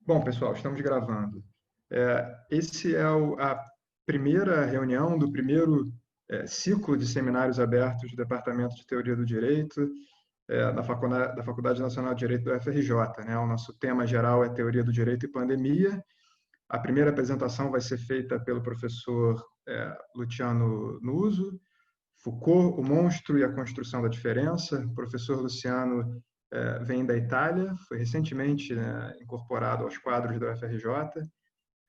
Bom, pessoal, estamos gravando. Esse é a primeira reunião do primeiro ciclo de seminários abertos do Departamento de Teoria do Direito da Faculdade Nacional de Direito do FRJ, né? O nosso tema geral é Teoria do Direito e Pandemia. A primeira apresentação vai ser feita pelo professor Luciano Nuso, Foucault, o monstro e a construção da diferença. O professor Luciano vem da Itália, foi recentemente, né, incorporado aos quadros da UFRJ.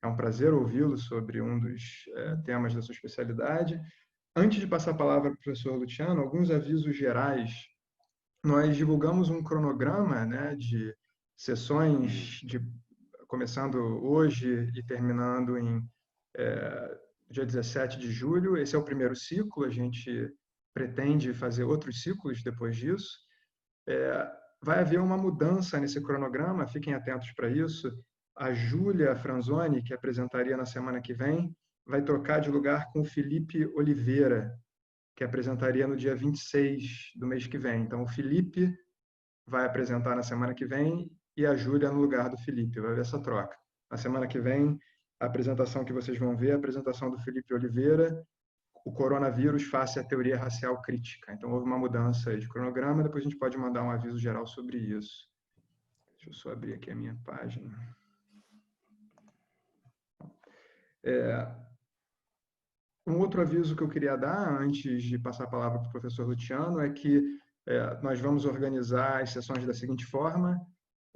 É um prazer ouvi-lo sobre um dos temas da sua especialidade. Antes de passar a palavra para o professor Luciano, alguns avisos gerais. Nós divulgamos um cronograma, né, de sessões começando hoje e terminando em dia 17 de julho. Esse é o primeiro ciclo, a gente pretende fazer outros ciclos depois disso. Vai haver uma mudança nesse cronograma, fiquem atentos para isso. A Júlia Franzoni, que apresentaria na semana que vem, vai trocar de lugar com o Felipe Oliveira, que apresentaria no dia 26 do mês que vem. Então, o Felipe vai apresentar na semana que vem e a Júlia no lugar do Felipe. Vai haver essa troca. Na semana que vem, a apresentação que vocês vão ver é a apresentação do Felipe Oliveira, o coronavírus face à teoria racial crítica. Então, houve uma mudança de cronograma, depois a gente pode mandar um aviso geral sobre isso. Deixa eu só abrir aqui a minha página. Um outro aviso que eu queria dar, antes de passar a palavra para o professor Luciano, é que nós vamos organizar as sessões da seguinte forma: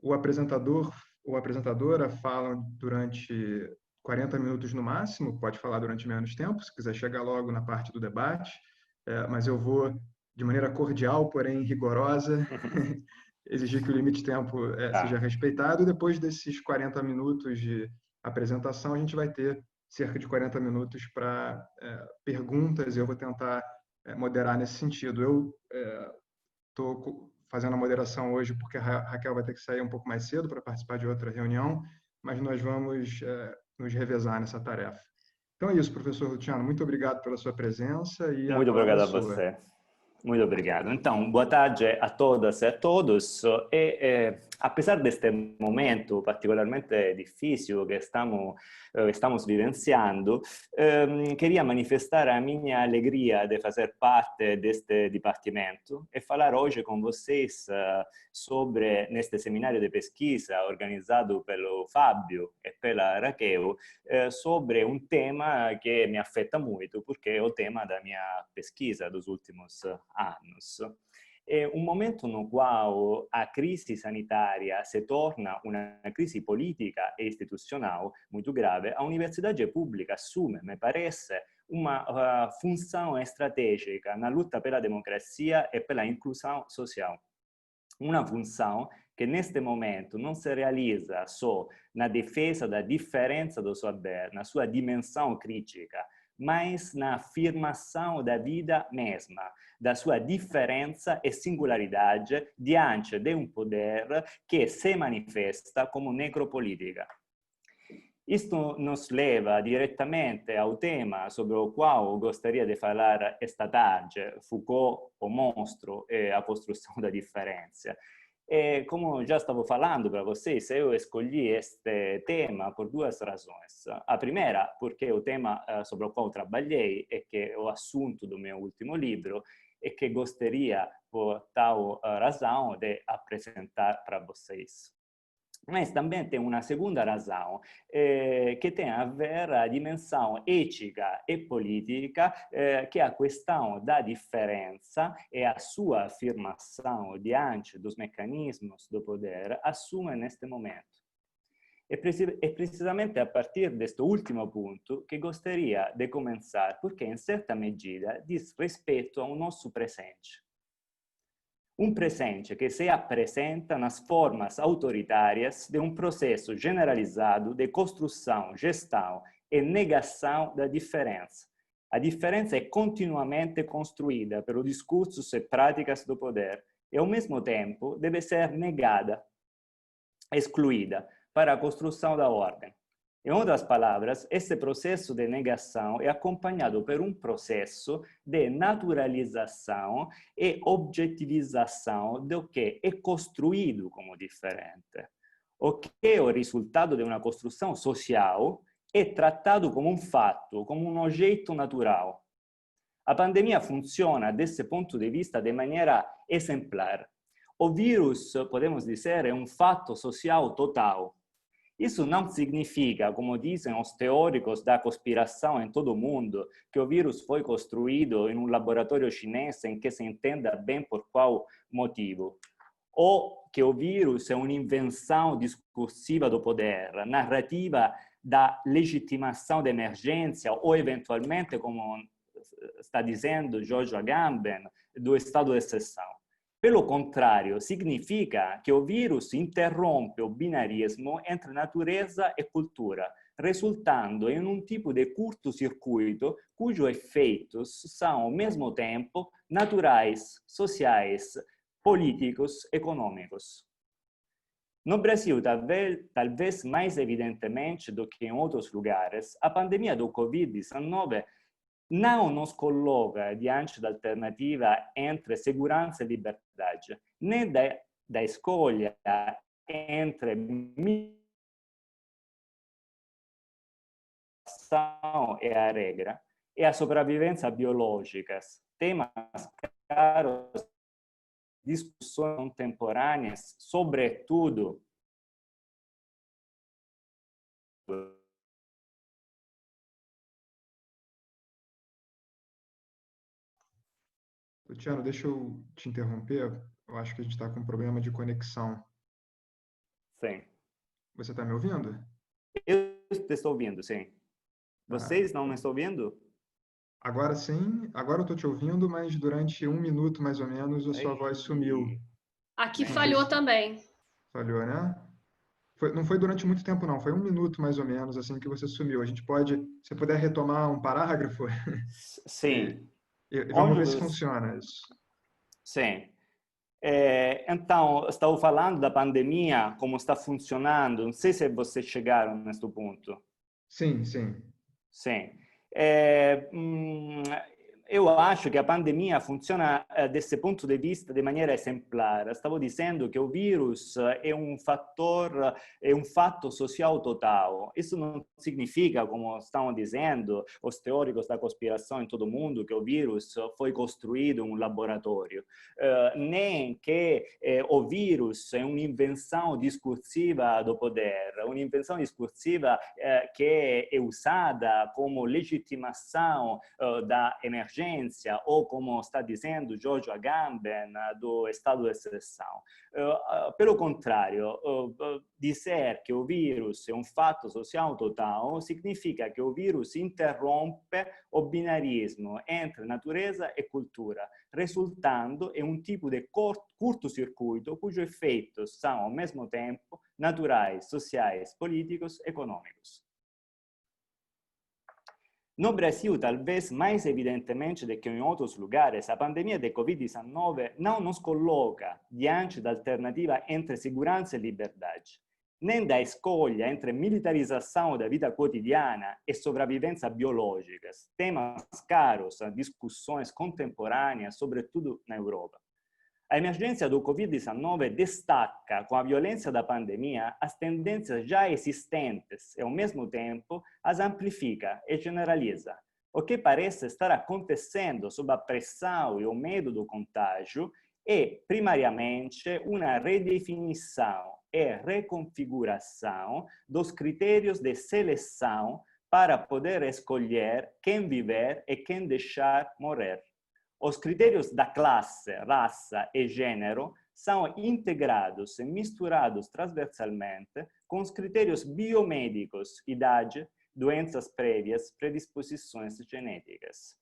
o apresentador ou apresentadora falam durante 40 minutos no máximo, pode falar durante menos tempo, se quiser chegar logo na parte do debate, mas eu vou, de maneira cordial, porém rigorosa, exigir que o limite de tempo seja respeitado. Depois desses 40 minutos de apresentação, a gente vai ter cerca de 40 minutos para perguntas, e eu vou tentar moderar nesse sentido. Eu estou fazendo a moderação hoje porque a Raquel vai ter que sair um pouco mais cedo para participar de outra reunião, mas nós vamos nos revezar nessa tarefa. Então é isso, professor Luciano. Muito obrigado pela sua presença e a palavra é sua. Muito obrigado. Então, boa tarde a todas e a todos. Apesar deste momento particularmente difícil que estamos vivenciando, queria manifestar a minha alegria de fazer parte deste departamento e falar hoje com vocês sobre, neste seminário de pesquisa organizado pelo Fábio e pela Raquel, sobre um tema que me afeta muito, porque é o tema da minha pesquisa dos últimos anos. È un momento no qual a crisi sanitaria se torna una crisi politica e istitucional muito grave, a universidade pública assume, me parece, uma função estratégica na luta pela democracia e pela inclusão social. Una função que neste momento não se realiza só na defesa da diferença do saber, na sua dimensão crítica, mas na afirmação da vida mesma, da sua diferença e singularidade diante de um poder que se manifesta como necropolítica. Isto nos leva diretamente ao tema sobre o qual gostaria de falar esta tarde, Foucault, o monstro e a construção da diferença. E, como já estava falando para vocês, eu escolhi este tema por duas razões. A primeira, porque é o tema sobre o qual trabalhei e que é o assunto do meu último livro e que gostaria, por tal razão, de apresentar para vocês. Mas também tem uma segunda razão, que tem a ver a dimensão ética e política que a questão da diferença e a sua afirmação diante dos mecanismos do poder assume neste momento. É precisamente a partir deste último ponto que gostaria de começar, porque em certa medida diz respeito ao nosso presente. Um presente que se apresenta nas formas autoritárias de um processo generalizado de construção, gestão e negação da diferença. A diferença é continuamente construída pelos discursos e práticas do poder e, ao mesmo tempo, deve ser negada, excluída, para a construção da ordem. Em outras palavras, esse processo de negação é acompanhado por um processo de naturalização e objetivização do que é construído como diferente. o que é o resultado de uma construção social, é tratado como um fato, como um objeto natural. A pandemia funciona, desse ponto de vista, de maneira exemplar. O vírus, podemos dizer, é um fato social total. Isso não significa, como dizem os teóricos da conspiração em todo o mundo, que o vírus foi construído em um laboratório chinês sem que se entenda bem por qual motivo. Ou que o vírus é uma invenção discursiva do poder, narrativa da legitimação da emergência, ou eventualmente, como está dizendo Giorgio Agamben, do estado de exceção. Pelo contrário, significa que o vírus interrompe o binarismo entre natureza e cultura, resultando em um tipo de curto-circuito cujos efeitos são, ao mesmo tempo, naturais, sociais, políticos, econômicos. No Brasil, talvez mais evidentemente do que em outros lugares, a pandemia do Covid-19 não nos coloca diante da alternativa entre segurança e liberdade, nem da escolha entre mitigação e a regra, e a sobrevivência biológicas, temas caros, discussões contemporâneas, sobretudo Luciano, deixa eu te interromper. Eu acho que a gente está com um problema de conexão. sim. Você está me ouvindo? Eu te estou ouvindo, sim. Ah, Vocês não me estão ouvindo? agora sim, agora eu estou te ouvindo, mas durante 1 minuto mais ou menos a sua voz sumiu. Aqui Nem sei falhou se também. falhou, né? Não foi durante muito tempo, não. Foi 1 minuto mais ou menos assim que você sumiu. A gente pode, se puder retomar um parágrafo e, Sim. e vamos Onde ver se você... funciona isso. Sim. Então, estava falando da pandemia, como está funcionando. Não sei se vocês chegaram neste ponto. Sim, sim. Sim. Eu acho que a pandemia funziona desse ponto di vista de maneira exemplar. Stavo dicendo che o virus è un fattore, è un fatto social total. Isso não significa, como estão dizendo os teóricos da conspiração em todo o mundo, que o vírus foi construído em um laboratório. Nem que o vírus é uma invenção discursiva do poder, uma invenção discursiva que é usada como legitimação da emergência, ou como está dizendo Giorgio Agamben, do estado de exceção. Pelo contrário, dizer que o vírus é um fato social total significa que o vírus interrompe o binarismo entre natureza e cultura, resultando em um tipo de curto-circuito cujos efeitos são, ao mesmo tempo, naturais, sociais, políticos e econômicos. No Brasil, talvez mais evidentemente do que em outros lugares, a pandemia de Covid-19 não nos coloca diante da alternativa entre segurança e liberdade, nem da escolha entre militarização da vida quotidiana e sobrevivência biológicas, temas caros a discussões contemporâneas, sobretudo na Europa. A emergência do Covid-19 destaca, com a violência da pandemia, as tendências já existentes e, ao mesmo tempo, as amplifica e generaliza. O que parece estar acontecendo sob a pressão e o medo do contágio é, primariamente, uma redefinição e reconfiguração dos critérios de seleção para poder escolher quem viver e quem deixar morrer. Os critérios da classe, raça e gênero são integrados e misturados transversalmente com os critérios biomédicos, idade, doenças prévias, predisposições genéticas.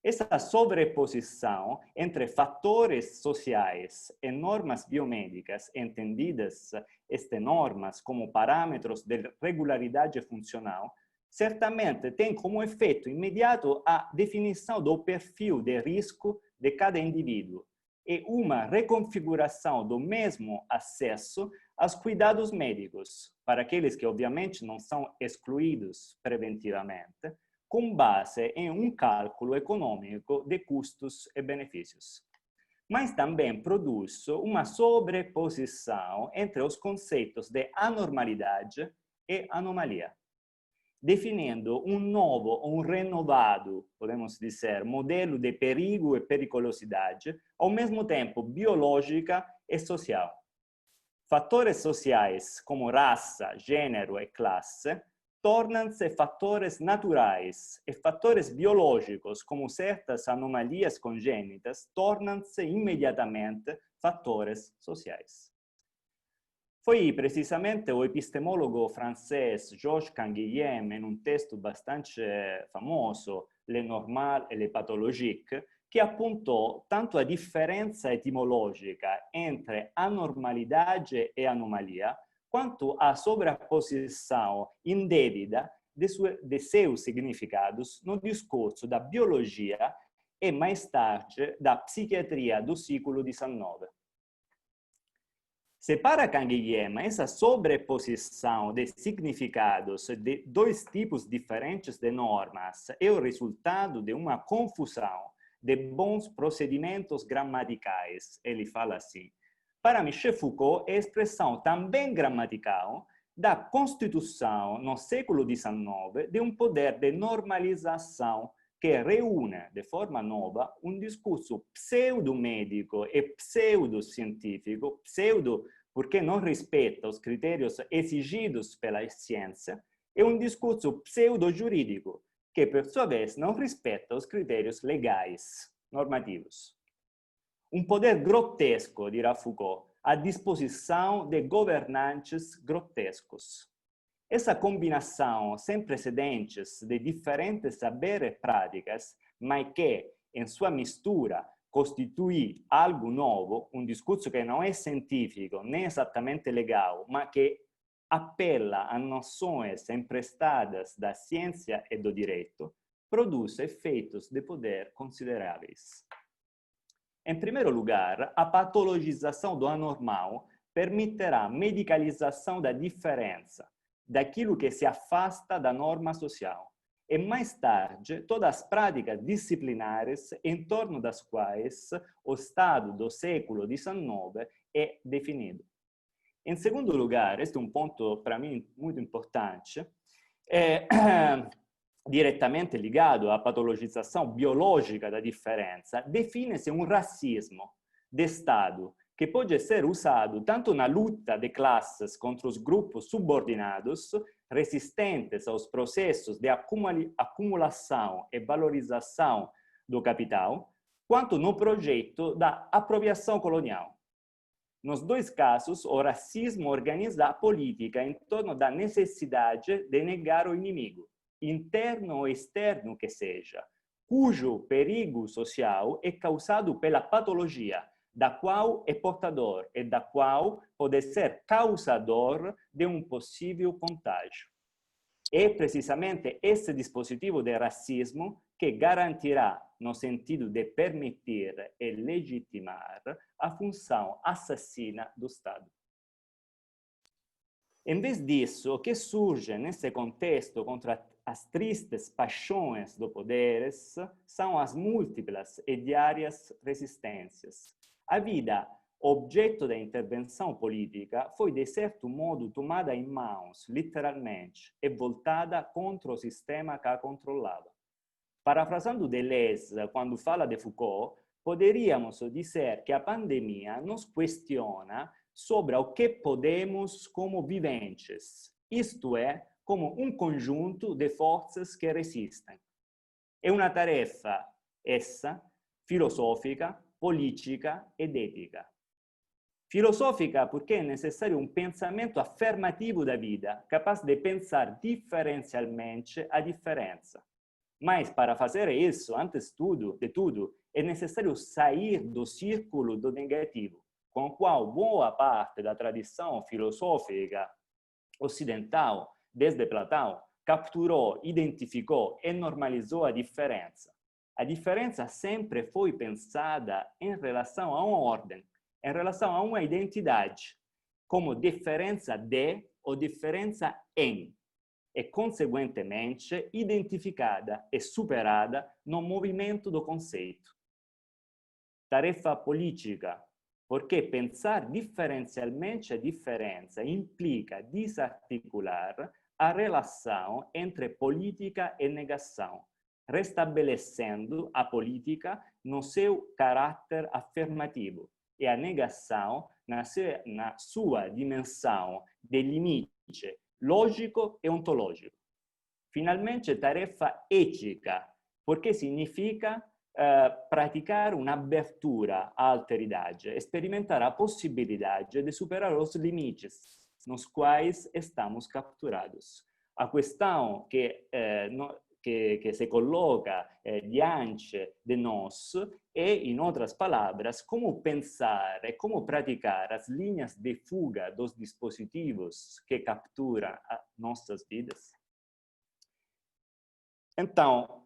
Essa sobreposição entre fatores sociais e normas biomédicas, entendidas estas normas como parâmetros de regularidade funcional, certamente tem como efeito imediato a definição do perfil de risco de cada indivíduo e uma reconfiguração do mesmo acesso aos cuidados médicos, para aqueles que obviamente não são excluídos preventivamente, com base em um cálculo econômico de custos e benefícios. mas também produz uma sobreposição entre os conceitos de anormalidade e anomalia, definindo um novo ou um renovado, podemos dizer, modelo de perigo e periculosidade, ao mesmo tempo biológica e social. Fatores sociais como raça, gênero e classe tornam-se fatores naturais e fatores biológicos como certas anomalias congênitas tornam-se imediatamente fatores sociais. Foi precisamente o epistemologo francês Georges Canguilhem, in un texto bastante famoso, Le Normal et le Pathologiques, que apontou tanto a diferença etimológica entre anormalidade e anomalia, quanto a sobreposição indevida de seus significados no discurso da biologia e, mais tarde, da psiquiatria do século XIX. Se para Canguilhem essa sobreposição de significados de dois tipos diferentes de normas é o resultado de uma confusão de bons procedimentos gramaticais, ele fala assim. Para Michel Foucault, é expressão também gramatical da constituição no século XIX de um poder de normalização que reúne de forma nova um discurso pseudo-médico e pseudo-científico, pseudo porque não respeita os critérios exigidos pela ciência, e um discurso pseudo-jurídico, que por sua vez não respeita os critérios legais, normativos. Um poder grotesco, dirá Foucault, à disposição de governantes grotescos. Essa combinação sem precedentes de diferentes saberes e práticas, mas que, em sua mistura, constitui algo novo, um discurso que não é científico, nem exatamente legal, mas que apela a noções emprestadas da ciência e do direito, produz efeitos de poder consideráveis. Em primeiro lugar, a patologização do anormal permitirá a medicalização da diferença, daquilo que se afasta da norma social, e mais tarde todas as práticas disciplinares em torno das quais o Estado do século XIX é definido. Em segundo lugar, este é um ponto para mim muito importante, diretamente ligado à patologização biológica da diferença, define-se um racismo de Estado que pode ser usado tanto na luta de classes contra os grupos subordinados, resistentes aos processos de acumulação e valorização do capital, quanto no projeto da apropriação colonial. Nos dois casos, o racismo organiza a política em torno da necessidade de negar o inimigo, interno ou externo que seja, cujo perigo social é causado pela patologia, da qual é portador e da qual pode ser causador de um possível contágio. É precisamente esse dispositivo de racismo que garantirá, no sentido de permitir e legitimar, a função assassina do Estado. Em vez disso, o que surge nesse contexto contra as tristes paixões do poder são as múltiplas e diárias resistências. A vida, objeto da intervenção política, foi de certo modo tomada em mãos, literalmente, e voltada contra o sistema que a controlava. Parafrasando Deleuze, quando fala de Foucault, poderíamos dizer que a pandemia nos questiona sobre o que podemos como viventes, isto é, como um conjunto de forças que resistem. É uma tarefa, essa, filosófica, política ed ética. Filosófica porque é necessário um pensamento afirmativo da vida, capaz de pensar diferencialmente a diferença. Mas para fazer isso, antes de tudo, é necessário sair do círculo do negativo, com o qual boa parte da tradição filosófica ocidental, desde Platão, capturou, identificou e normalizou a diferença. A diferença sempre foi pensada em relação a uma ordem, em relação a uma identidade, como diferença de ou diferença em, e, consequentemente, identificada e superada no movimento do conceito. tarefa política, porque pensar diferencialmente a diferença implica desarticular a relação entre política e negação, restabelecendo a política no seu caráter afirmativo e a negação na sua dimensão de limite lógico e ontológico. Finalmente, tarefa ética, porque significa praticar uma abertura à alteridade, experimentar a possibilidade de superar os limites nos quais estamos capturados. A questão que se coloca diante de nós é, em outras palavras, como pensar e como praticar as linhas de fuga dos dispositivos que capturam nossas vidas. Então,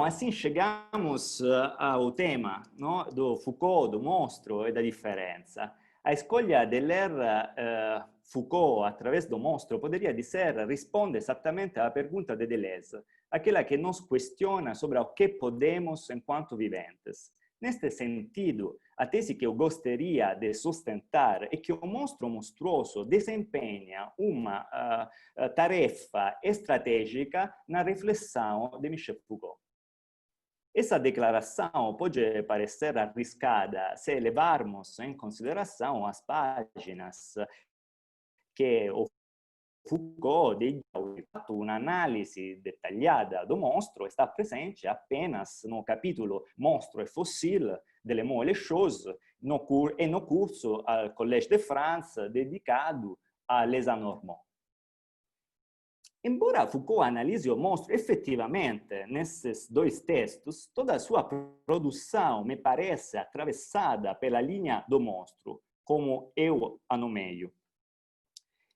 assim chegamos ao tema, no, do Foucault, do monstro e da differenza. A escolha de ler Foucault através do monstro poderia dizer risponde exatamente à pergunta de Deleuze, aquela que nos questiona sobre o que podemos enquanto viventes. Neste sentido, a tese que eu gostaria de sustentar é que o monstro monstruoso desempenha uma tarefa estratégica na reflexão de Michel Foucault. Essa declaração pode parecer arriscada se levarmos em consideração as páginas que o Foucault dedica a uma análise detalhada do monstro, está presente apenas no capítulo Monstro e Fossil de Le Mots et les Choses e no curso ao Collège de France dedicado a Les Anormaux. Embora Foucault analise o monstro efetivamente nesses dois textos, toda a sua produção me parece atravessada pela linha do monstro, como eu a nomeio.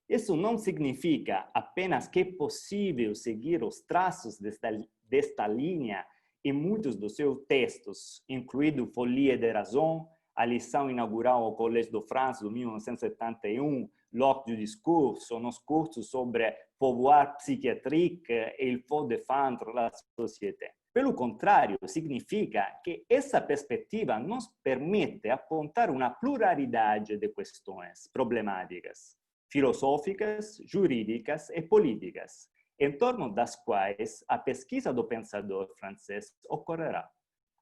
Isso não significa apenas que é possível seguir os traços desta linha em muitos dos seus textos, incluindo Folie de Raison, a lição inaugural ao Collège de France de 1971, L'Ordre du Discours, nos cursos sobre pouvoir psychiatrique e il faut défendre la société. Pelo contrário, significa que essa perspectiva nos permite apontar uma pluralidade de questões problemáticas, filosóficas, jurídicas e políticas, em torno das quais a pesquisa do pensador francês ocorrerá.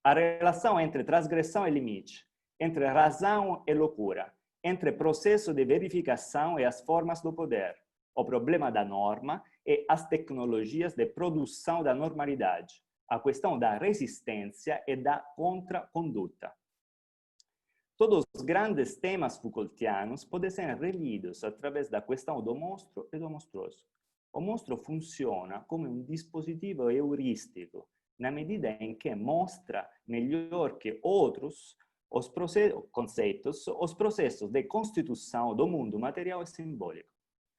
A relação entre transgressão e limite, entre razão e loucura, entre processo de verificação e as formas do poder, o problema da norma e as tecnologias de produção da normalidade, a questão da resistência e da contraconduta. Todos os grandes temas Foucaultianos podem ser relidos através da questão do monstro e do monstruoso. O monstro funciona como um dispositivo heurístico, na medida em que mostra melhor que outros os conceitos, os processos de constituição do mundo material e simbólico.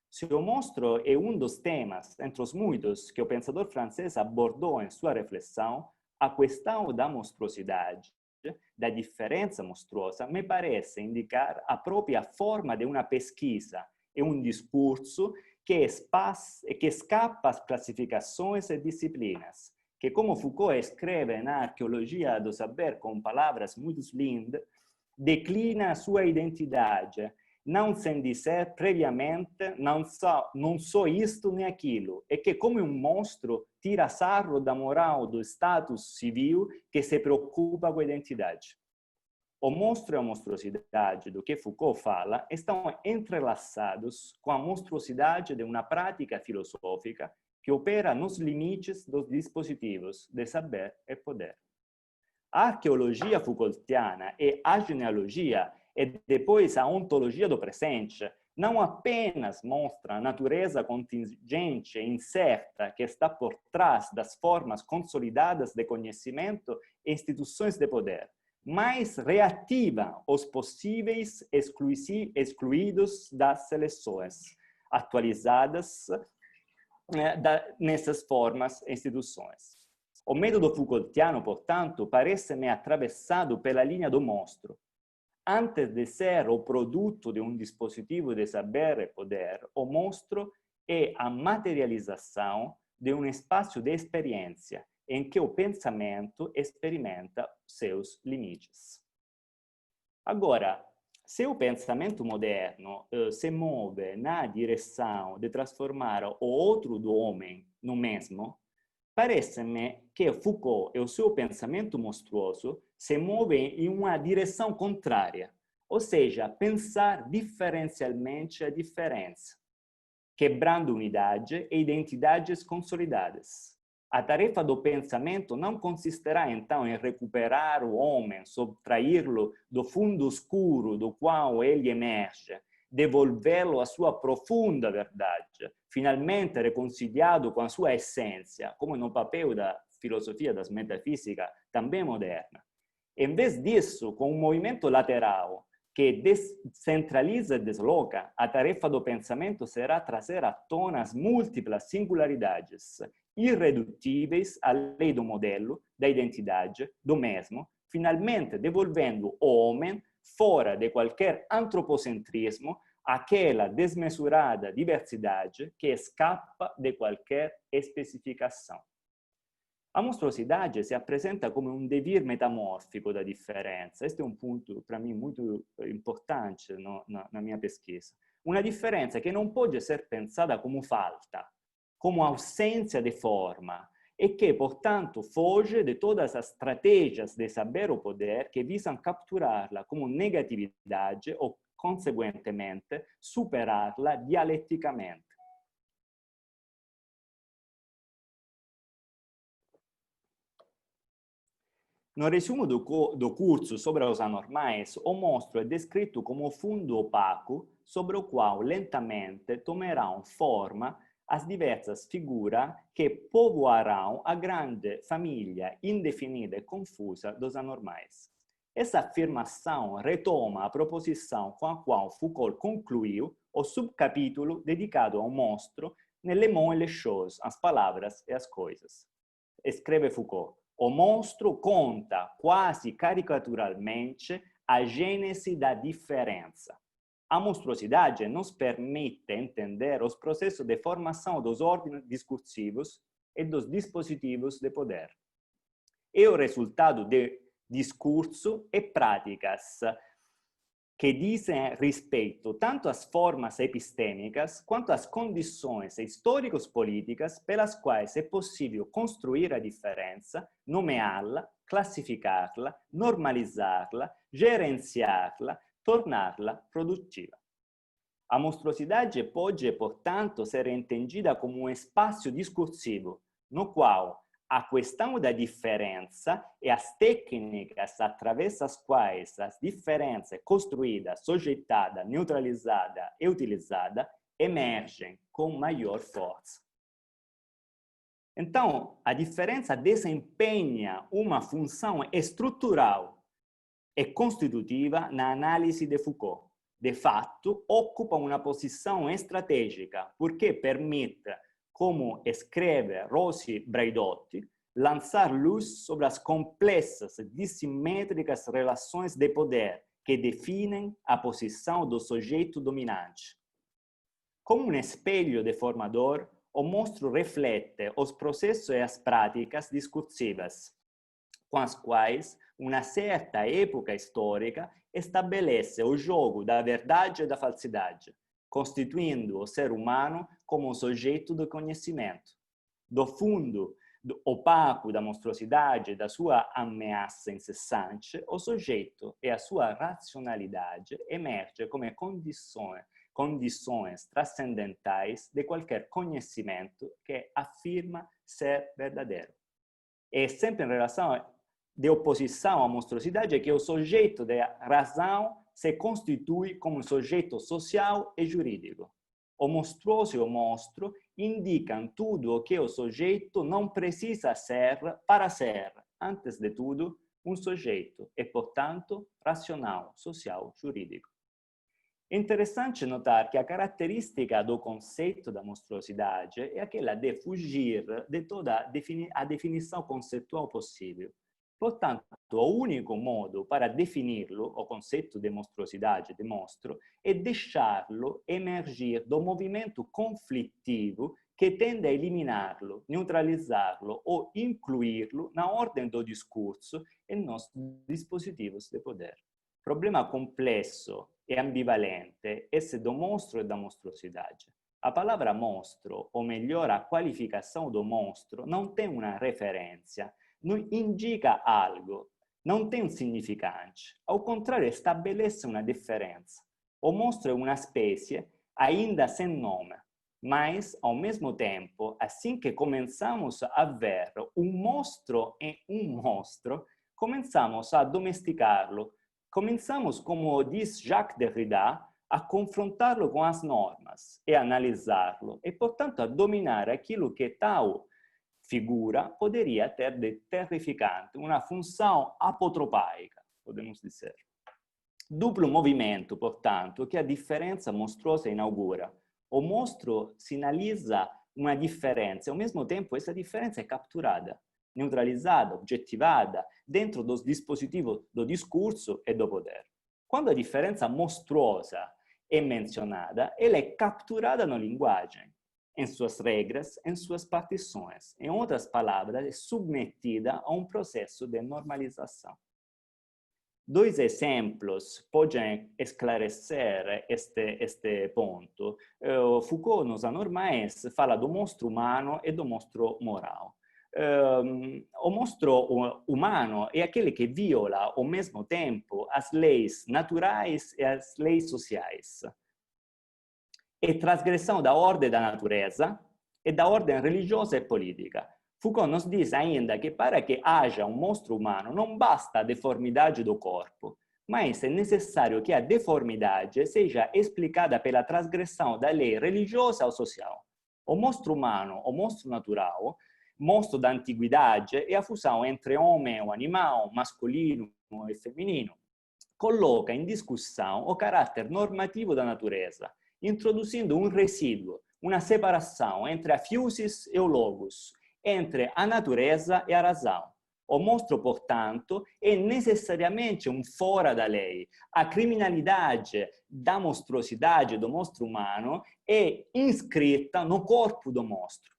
Se o monstro é um dos temas, entre os muitos, que o pensador francês abordou em sua reflexão, a questão da monstruosidade, da diferença monstruosa, me parece indicar a própria forma de uma pesquisa e um discurso que escapa às classificações e disciplinas, que, como Foucault escreve na Arqueologia do Saber com palavras muito lindas, declina sua identidade, não sem dizer previamente não sou isto nem aquilo, e que, como um monstro, tira sarro da moral do status civil que se preocupa com a identidade. O monstro e a monstruosidade do que Foucault fala estão entrelaçados com a monstruosidade de uma prática filosófica que opera nos limites dos dispositivos de saber e poder. A arqueologia Foucaultiana e a genealogia e depois a ontologia do presente não apenas mostram a natureza contingente e incerta que está por trás das formas consolidadas de conhecimento e instituições de poder, mas reativam os possíveis excluídos das seleções atualizadas nessas formas e instituições. O método Foucaultiano, portanto, parece-me atravessado pela linha do monstro. Antes de ser o produto de um dispositivo de saber e poder, o monstro é a materialização de um espaço de experiência em que o pensamento experimenta seus limites. Agora, se o pensamento moderno se move na direção de transformar o outro do homem no mesmo, parece-me que Foucault e o seu pensamento monstruoso se movem em uma direção contrária, ou seja, pensar diferencialmente a diferença, quebrando unidade e identidades consolidadas. A tarefa do pensamento não consistirá, então, em recuperar o homem, subtraí-lo do fundo escuro do qual ele emerge, devolvê-lo à sua profunda verdade, finalmente reconciliado com a sua essência, como no papel da filosofia da metafísica também moderna. Em vez disso, com um movimento lateral que descentraliza e desloca, a tarefa do pensamento será trazer à tona as múltiplas singularidades irredutíveis à lei do modelo, da identidade, do mesmo, finalmente devolvendo o homem fora de qualquer antropocentrismo, aquela desmesurada diversidade que escapa de qualquer especificação. A monstruosidade se apresenta como um devir metamórfico da differenza. Este é um ponto, para mim, muito importante na minha pesquisa. Uma diferença que não pode ser pensada como falta, como ausência de forma, e que, portanto, foge de todas as estratégias de saber o poder que visam capturá-la como negatividade ou, conseguentemente, superá-la dialeticamente. No resumo do curso sobre os anormais, o monstro é descrito como fundo opaco sobre o qual lentamente tomarão forma as diversas figuras que povoarão a grande família indefinida e confusa dos anormais. Essa afirmação retoma a proposição com a qual Foucault concluiu o subcapítulo dedicado ao monstro nelle mots et les choses, as palavras e as coisas. Escreve Foucault: o monstro conta quase caricaturalmente a gênese da diferença. A monstruosidade nos permite entender os processos de formação dos ordens discursivos e dos dispositivos de poder. É o resultado de discurso e práticas que dizem respeito tanto às formas epistêmicas quanto às condições histórico-políticas pelas quais é possível construir a diferença, nomeá-la, classificá-la, normalizá-la, gerenciá-la, torná-la produtiva. A monstruosidade pode, portanto, ser entendida como um espaço discursivo no qual a questão da diferença e as técnicas através das quais as diferenças construída, sujeitada, neutralizada e utilizada emergem com maior força. Então, a diferença desempenha uma função estrutural e constitutiva na análise de Foucault. De fato, ocupa uma posição estratégica porque permite, como escreve Rossi Braidotti, lançar luz sobre as complexas e dissimétricas relações de poder que definem a posição do sujeito dominante. Como um espelho deformador, o monstro reflete os processos e as práticas discursivas, com as quais uma certa época histórica estabelece o jogo da verdade e da falsidade, constituindo o ser humano como um sujeito do conhecimento. Do fundo opaco da monstruosidade e da sua ameaça incessante, o sujeito e a sua racionalidade emergem como condições transcendentais de qualquer conhecimento que afirma ser verdadeiro. É sempre em relação de oposição à monstruosidade que o sujeito da razão se constitui como um sujeito social e jurídico. O monstruoso e o monstro indicam tudo o que o sujeito não precisa ser para ser, antes de tudo, um sujeito e, portanto, racional, social, jurídico. É interessante notar que a característica do conceito da monstruosidade é aquela de fugir de toda a definição conceitual possível. Portanto, o único modo para definir-lo, o conceito de monstruosidade, de monstro, é deixá-lo emergir do movimento conflitivo que tende a eliminá-lo, neutralizá-lo ou incluí-lo na ordem do discurso e nos dispositivos de poder. Problema complexo e ambivalente esse do monstro e da monstruosidade. A palavra monstro, ou melhor, a qualificação do monstro, não tem uma referência, não indica algo, não tem um significante. Ao contrário, estabelece uma diferença. O monstro é uma espécie ainda sem nome, mas, ao mesmo tempo, assim que começamos a ver um monstro em um monstro, começamos a domesticá-lo. Começamos, como diz Jacques Derrida, a confrontá-lo com as normas e analisá-lo, e, portanto, a dominar aquilo que tal figura poderia ter de terrificante, uma função apotropaica, podemos dizer. Duplo movimento, portanto, que a differenza monstruosa inaugura. O monstro sinalizza uma differenza e, ao mesmo tempo, essa differenza é capturada, neutralizzata, oggettivata dentro dos dispositivos do discurso e do poder. Quando a differenza monstruosa é mencionada, ela é capturada na linguagem, em suas regras, em suas partições. Em outras palavras, é submetida a um processo de normalização. Dois exemplos podem esclarecer este ponto. Foucault, nos anormais, fala do monstro humano e do monstro moral. O monstro humano é aquele que viola, ao mesmo tempo, as leis naturais e as leis sociais. É transgressão da ordem da natureza e da ordem religiosa e política. Foucault nos diz ainda que para que haja um monstro humano não basta a deformidade do corpo, mas é necessário que a deformidade seja explicada pela transgressão da lei religiosa ou social. O monstro humano, o monstro natural, monstro da antiguidade, é a fusão entre homem e animal, masculino e feminino. Coloca em discussão o caráter normativo da natureza, introduzindo um resíduo, uma separação entre a physis e o logos, entre a natureza e a razão. O monstro, portanto, é necessariamente um fora da lei. A criminalidade da monstruosidade do monstro humano é inscrita no corpo do monstro.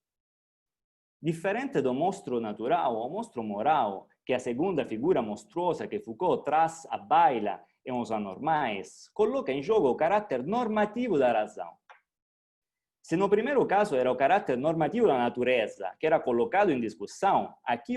Diferente do monstro natural, o monstro moral, que é a segunda figura monstruosa que Foucault traz à baila em Os Anormais, coloca em jogo o caráter normativo da razão. Se no primeiro caso era o caráter normativo da natureza que era colocado em discussão, aqui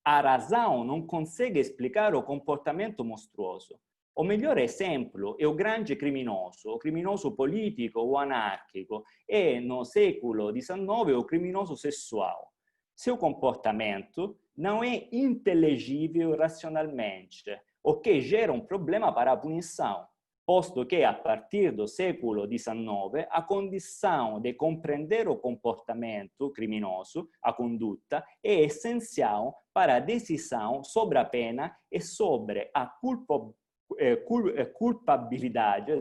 a razão não consegue explicar o comportamento monstruoso. O melhor exemplo é o grande criminoso, o criminoso político ou anárquico, e no século XIX o criminoso sessual. Seu comportamento não é inteligível racionalmente, o que gera um problema para a punição, posto que, a partir do século XIX, a condição de compreender o comportamento criminoso, a conduta, é essencial para a decisão sobre a pena e sobre a culpabilidade,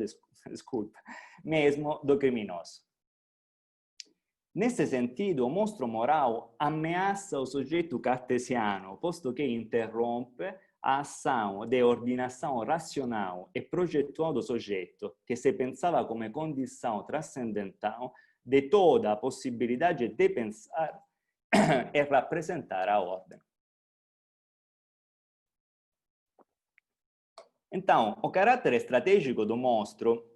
desculpa, mesmo do criminoso. Nesse sentido, o monstro moral ameaça o sujeito cartesiano, posto que interrompe a ação de ordinação racional e projetual do sujeito, que se pensava como condição transcendental de toda a possibilidade de pensar e representar a ordem. Então, o caráter estratégico do monstro,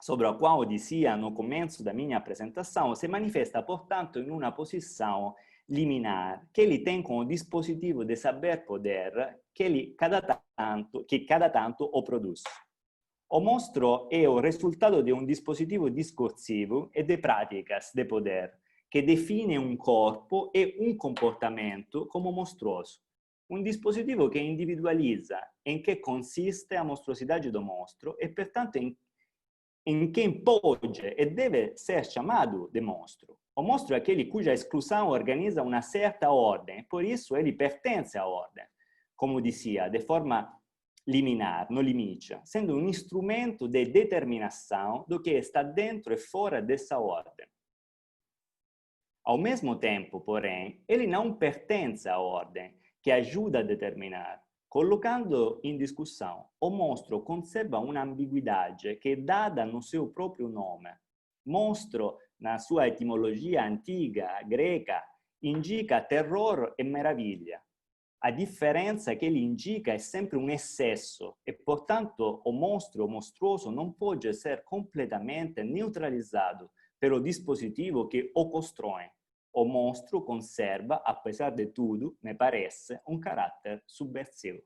sobre o qual dizia no começo da minha apresentação, se manifesta, portanto, em uma posição liminar que ele tem como dispositivo de saber-poder que cada tanto o produz. O monstro é o resultado de um dispositivo discursivo e de práticas de poder que define um corpo e um comportamento como monstruoso. Um dispositivo que individualiza em que consiste a monstruosidade do monstro e, pertanto, em quem pode e deve ser chamado de monstro. O monstro é aquele cuja exclusão organiza uma certa ordem, por isso ele pertence à ordem, como dizia, de forma liminar, no limite, sendo um instrumento de determinação do que está dentro e fora dessa ordem. Ao mesmo tempo, porém, ele não pertence à ordem, que ajuda a determinar. Colocando em discussão, o monstro conserva uma ambiguidade que é dada no seu próprio nome. Monstro, na sua etimologia antiga, greca, indica terror e meraviglia. A differenza che ele indica è sempre un eccesso e, portanto, o monstro o monstruoso non può essere completamente neutralizzato pelo dispositivo che o constrói. O monstro conserva, a pesar de tudo, me parece, un carattere subversivo.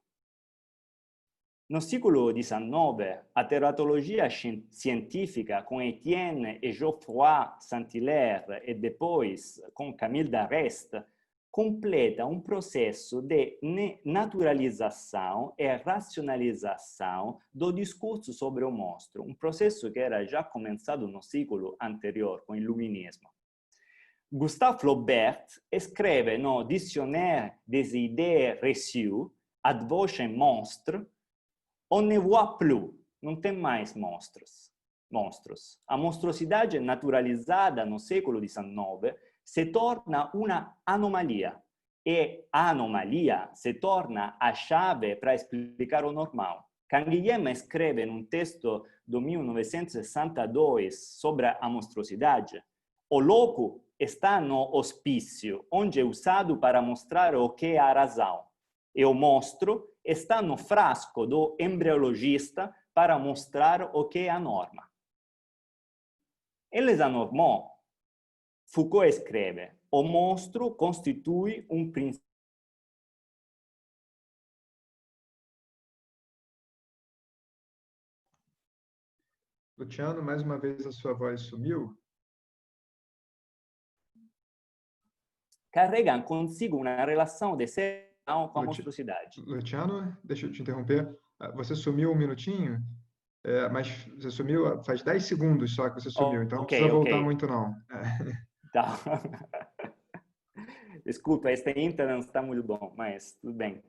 No século XIX, a teratologia científica com Etienne e Geoffroy Saint-Hilaire e depois com Camille d'Arrest completa um processo de naturalização e racionalização do discurso sobre o monstro, um processo que era já começado no século anterior com o iluminismo. Gustave Flaubert escreve no Dictionnaire des idées reçues, ad vocem monstre, on ne voit plus, não tem mais monstros. A monstruosidade naturalizada no século XIX se torna uma anomalia, e a anomalia se torna a chave para explicar o normal. Canguilhem escreve num texto de 1962 sobre a monstruosidade: o louco está no hospício, onde é usado para mostrar o que é a razão, e o monstro está no frasco do embriologista para mostrar o que é a norma. Eles anormou. Foucault escreve: o monstro constitui um princípio. Luciano, mais uma vez a sua voz sumiu. Carregam consigo uma relação de seção com a monstruosidade. Luciano, deixa eu te interromper. Você sumiu um minutinho, mas você sumiu faz 10 segundos só que você sumiu, então não precisa voltar muito não. Tá. Desculpa, este internet não está muito bom, mas tudo bem.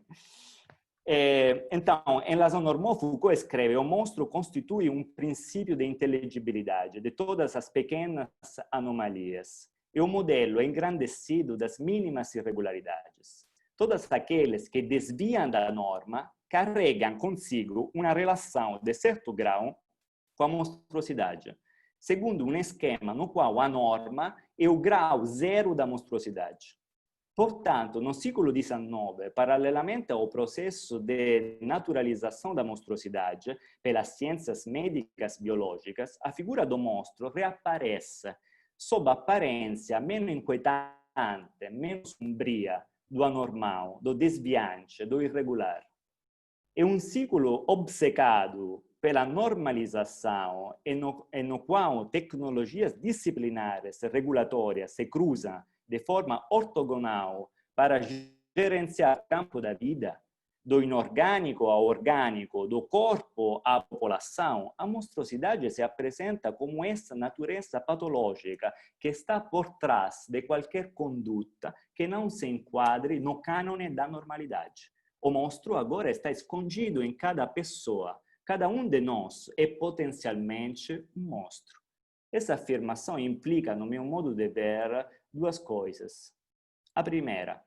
Então, em Las Normaux, Foucault escreve: o monstro constitui um princípio de inteligibilidade de todas as pequenas anomalias. É o modelo engrandecido das mínimas irregularidades. Todas aqueles que desviam da norma carregam consigo uma relação de certo grau com a monstruosidade, segundo um esquema no qual a norma é o grau zero da monstruosidade. Portanto, no século XIX, paralelamente ao processo de naturalização da monstruosidade pelas ciências médicas biológicas, a figura do monstro reaparece sob a aparência menos inquietante, menos sombria do anormal, do desviante, do irregular. É um ciclo obcecado pela normalização e no qual tecnologias disciplinares e regulatórias se cruzam de forma ortogonal para gerenciar o campo da vida, do inorgânico ao orgânico, do corpo à população, a monstruosidade se apresenta como essa natureza patológica que está por trás de qualquer conduta que não se enquadre no cânone da normalidade. O monstro agora está escondido em cada pessoa. Cada um de nós é potencialmente um monstro. Essa afirmação implica, no meu modo de ver, duas coisas. A primeira: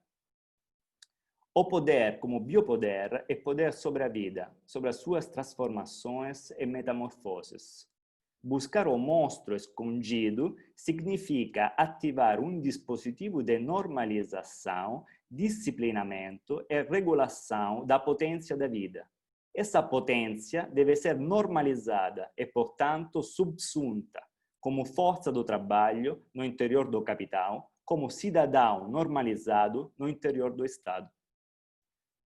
o poder como biopoder é poder sobre a vida, sobre as suas transformações e metamorfoses. Buscar o monstro escondido significa ativar um dispositivo de normalização, disciplinamento e regulação da potência da vida. Essa potência deve ser normalizada e, portanto, subsunta como força do trabalho no interior do capital, como cidadão normalizado no interior do Estado.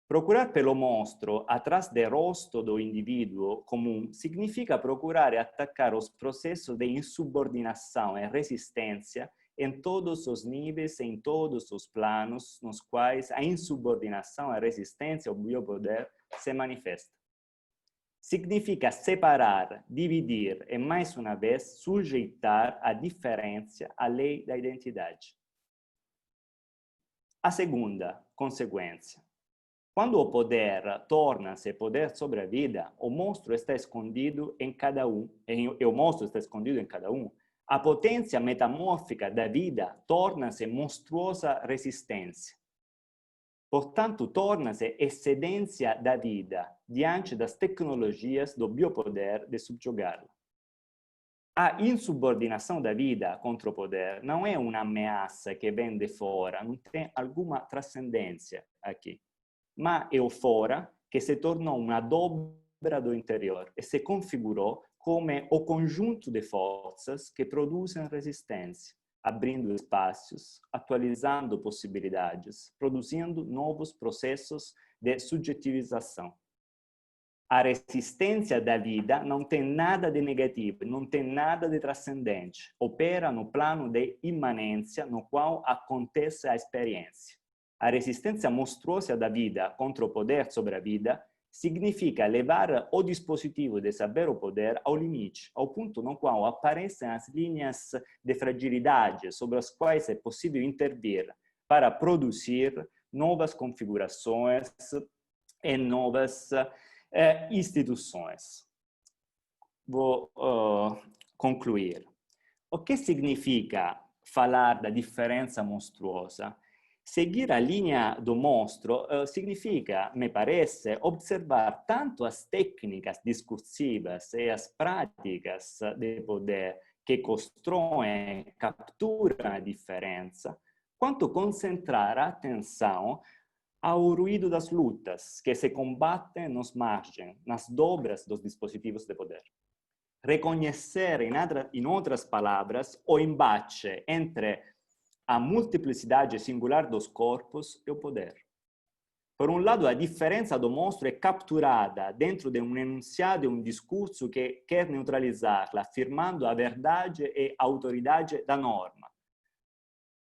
Procurar pelo monstro atrás do rosto do indivíduo comum significa procurar e atacar os processos de insubordinação e resistência em todos os níveis e em todos os planos nos quais a insubordinação, a resistência, o biopoder se manifesta. Significa separar, dividir e, mais uma vez, sujeitar a diferença à lei da identidade. A segunda consequência: quando o poder torna-se poder sobre a vida, o monstro está escondido em cada um, e o monstro está escondido em cada um. A potência metamórfica da vida torna-se monstruosa resistência. Portanto, torna-se excedência da vida diante das tecnologias do biopoder de subjugá-la. A insubordinação da vida contra o poder não é uma ameaça que vem de fora, não tem alguma transcendência aqui, mas é o fora que se tornou uma dobra do interior e se configurou como o conjunto de forças que produzem resistência, abrindo espaços, atualizando possibilidades, produzindo novos processos de subjetivização. A resistência da vida não tem nada de negativo, não tem nada de transcendente. Opera no plano de imanência no qual acontece a experiência. A resistência monstruosa da vida contra o poder sobre a vida significa levar o dispositivo de saber o poder ao limite, ao ponto no qual aparecem as linhas de fragilidade sobre as quais é possível intervir para produzir novas configurações e novas instituições. Vou concluir. O que significa falar da diferença monstruosa? Seguir a linha do monstro significa, me parece, observar tanto as técnicas discursivas e as práticas de poder que constroem, capturam a diferença, quanto concentrar a atenção ao ruído das lutas que se combatem nos margens, nas dobras dos dispositivos de poder. Reconhecer, em outras palavras, o embate entre a multiplicidade singular dos corpos e o poder. Por um lado, a diferença do monstro é capturada dentro de um enunciado e um discurso que quer neutralizá-la, afirmando a verdade e a autoridade da norma.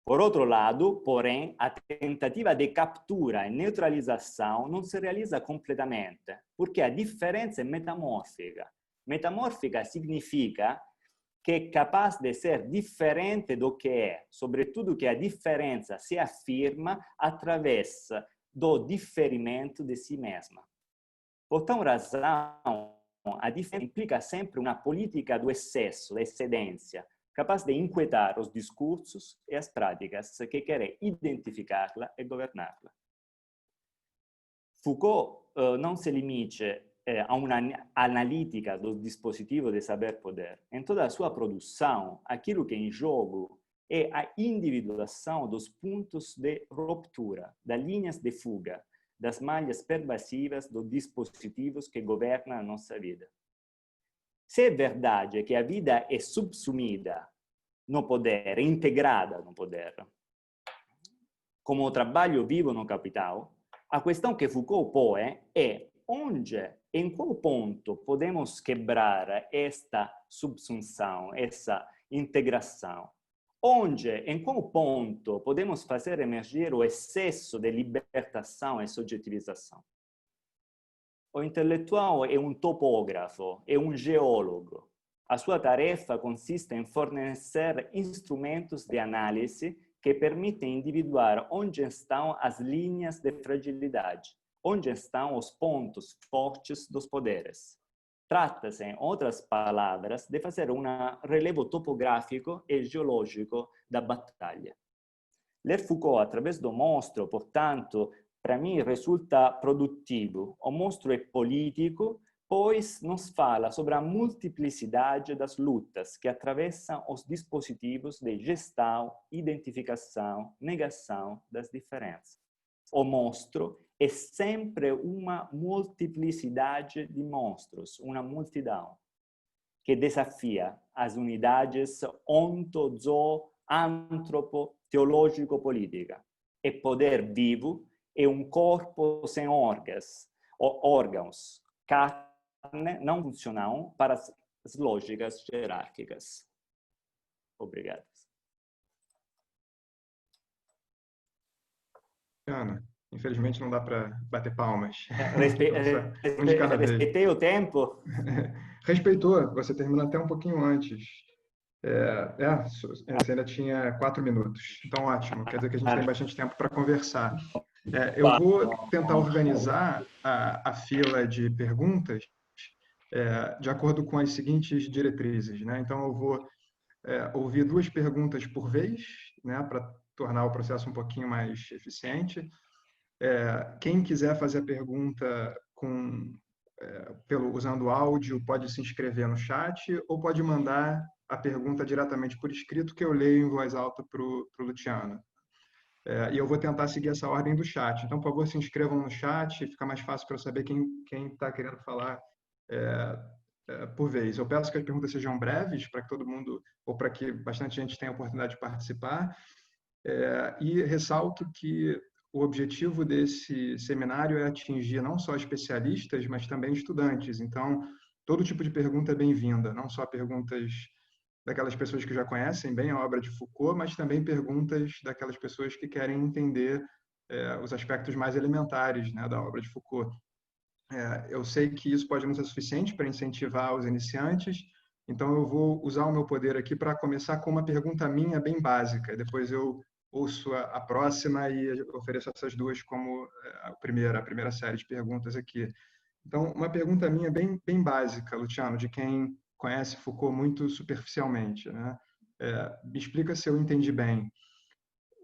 Por outro lado, porém, a tentativa de captura e neutralização não se realiza completamente, porque a diferença é metamórfica. Metamórfica significa que é capaz de ser diferente do que é, sobretudo que a diferença se afirma através do diferimento de si mesma. Por tal razão, a diferença implica sempre uma política do excesso, da excedência, capaz de inquietar os discursos e as práticas que querem identificá-la e governá-la. Foucault não se limita a uma analítica do dispositivo de saber-poder. Em toda a sua produção, aquilo que é em jogo é a individuação dos pontos de ruptura, das linhas de fuga, das malhas pervasivas dos dispositivos que governam a nossa vida. Se é verdade que a vida é subsumida no poder, integrada no poder, como o trabalho vivo no capital, a questão que Foucault põe é onde, em qual ponto podemos quebrar esta subsunção, essa integração? Onde, em qual ponto podemos fazer emergir o excesso de libertação e subjetivização? O intelectual é um topógrafo, é um geólogo. A sua tarefa consiste em fornecer instrumentos de análise que permitem individuar onde estão as linhas de fragilidade, onde estão os pontos fortes dos poderes. Trata-se, em outras palavras, de fazer um relevo topográfico e geológico da batalha. Ler Foucault através do monstro, portanto, para mim resulta produtivo. O monstro é político, pois nos fala sobre a multiplicidade das lutas que atravessam os dispositivos de gestão, identificação, negação das diferenças. O monstro é sempre uma multiplicidade de monstros, uma multidão, que desafia as unidades onto, zo, antropo, teológico-política. É poder vivo, é um corpo sem órgãos, carne não funcionam para as lógicas hierárquicas. Obrigado. Ana, infelizmente não dá para bater palmas. Um de cada vez. Respeitei o tempo? Respeitou, você terminou até um pouquinho antes. Você ainda tinha 4 minutos. Então, ótimo. Quer dizer que a gente tem bastante tempo para conversar. Eu vou tentar organizar a fila de perguntas de acordo com as seguintes diretrizes, né? Então, eu vou ouvir 2 perguntas por vez, né, para tornar o processo um pouquinho mais eficiente. Quem quiser fazer a pergunta usando áudio, pode se inscrever no chat ou pode mandar a pergunta diretamente por escrito, que eu leio em voz alta para o Luciano. E eu vou tentar seguir essa ordem do chat. Então, por favor, se inscrevam no chat, fica mais fácil para eu saber quem está querendo falar por vez. Eu peço que as perguntas sejam breves, para que todo mundo, ou para que bastante gente tenha a oportunidade de participar. E ressalto que o objetivo desse seminário é atingir não só especialistas, mas também estudantes. Então, todo tipo de pergunta é bem-vinda, não só perguntas daquelas pessoas que já conhecem bem a obra de Foucault, mas também perguntas daquelas pessoas que querem entender os aspectos mais elementares, né, da obra de Foucault. Eu sei que isso pode não ser suficiente para incentivar os iniciantes, então eu vou usar o meu poder aqui para começar com uma pergunta minha bem básica. Depois eu ouço a próxima e ofereço essas duas como a primeira série de perguntas aqui. Então, uma pergunta minha bem básica, Luciano, de quem conhece Foucault muito superficialmente, né? Me explica se eu entendi bem.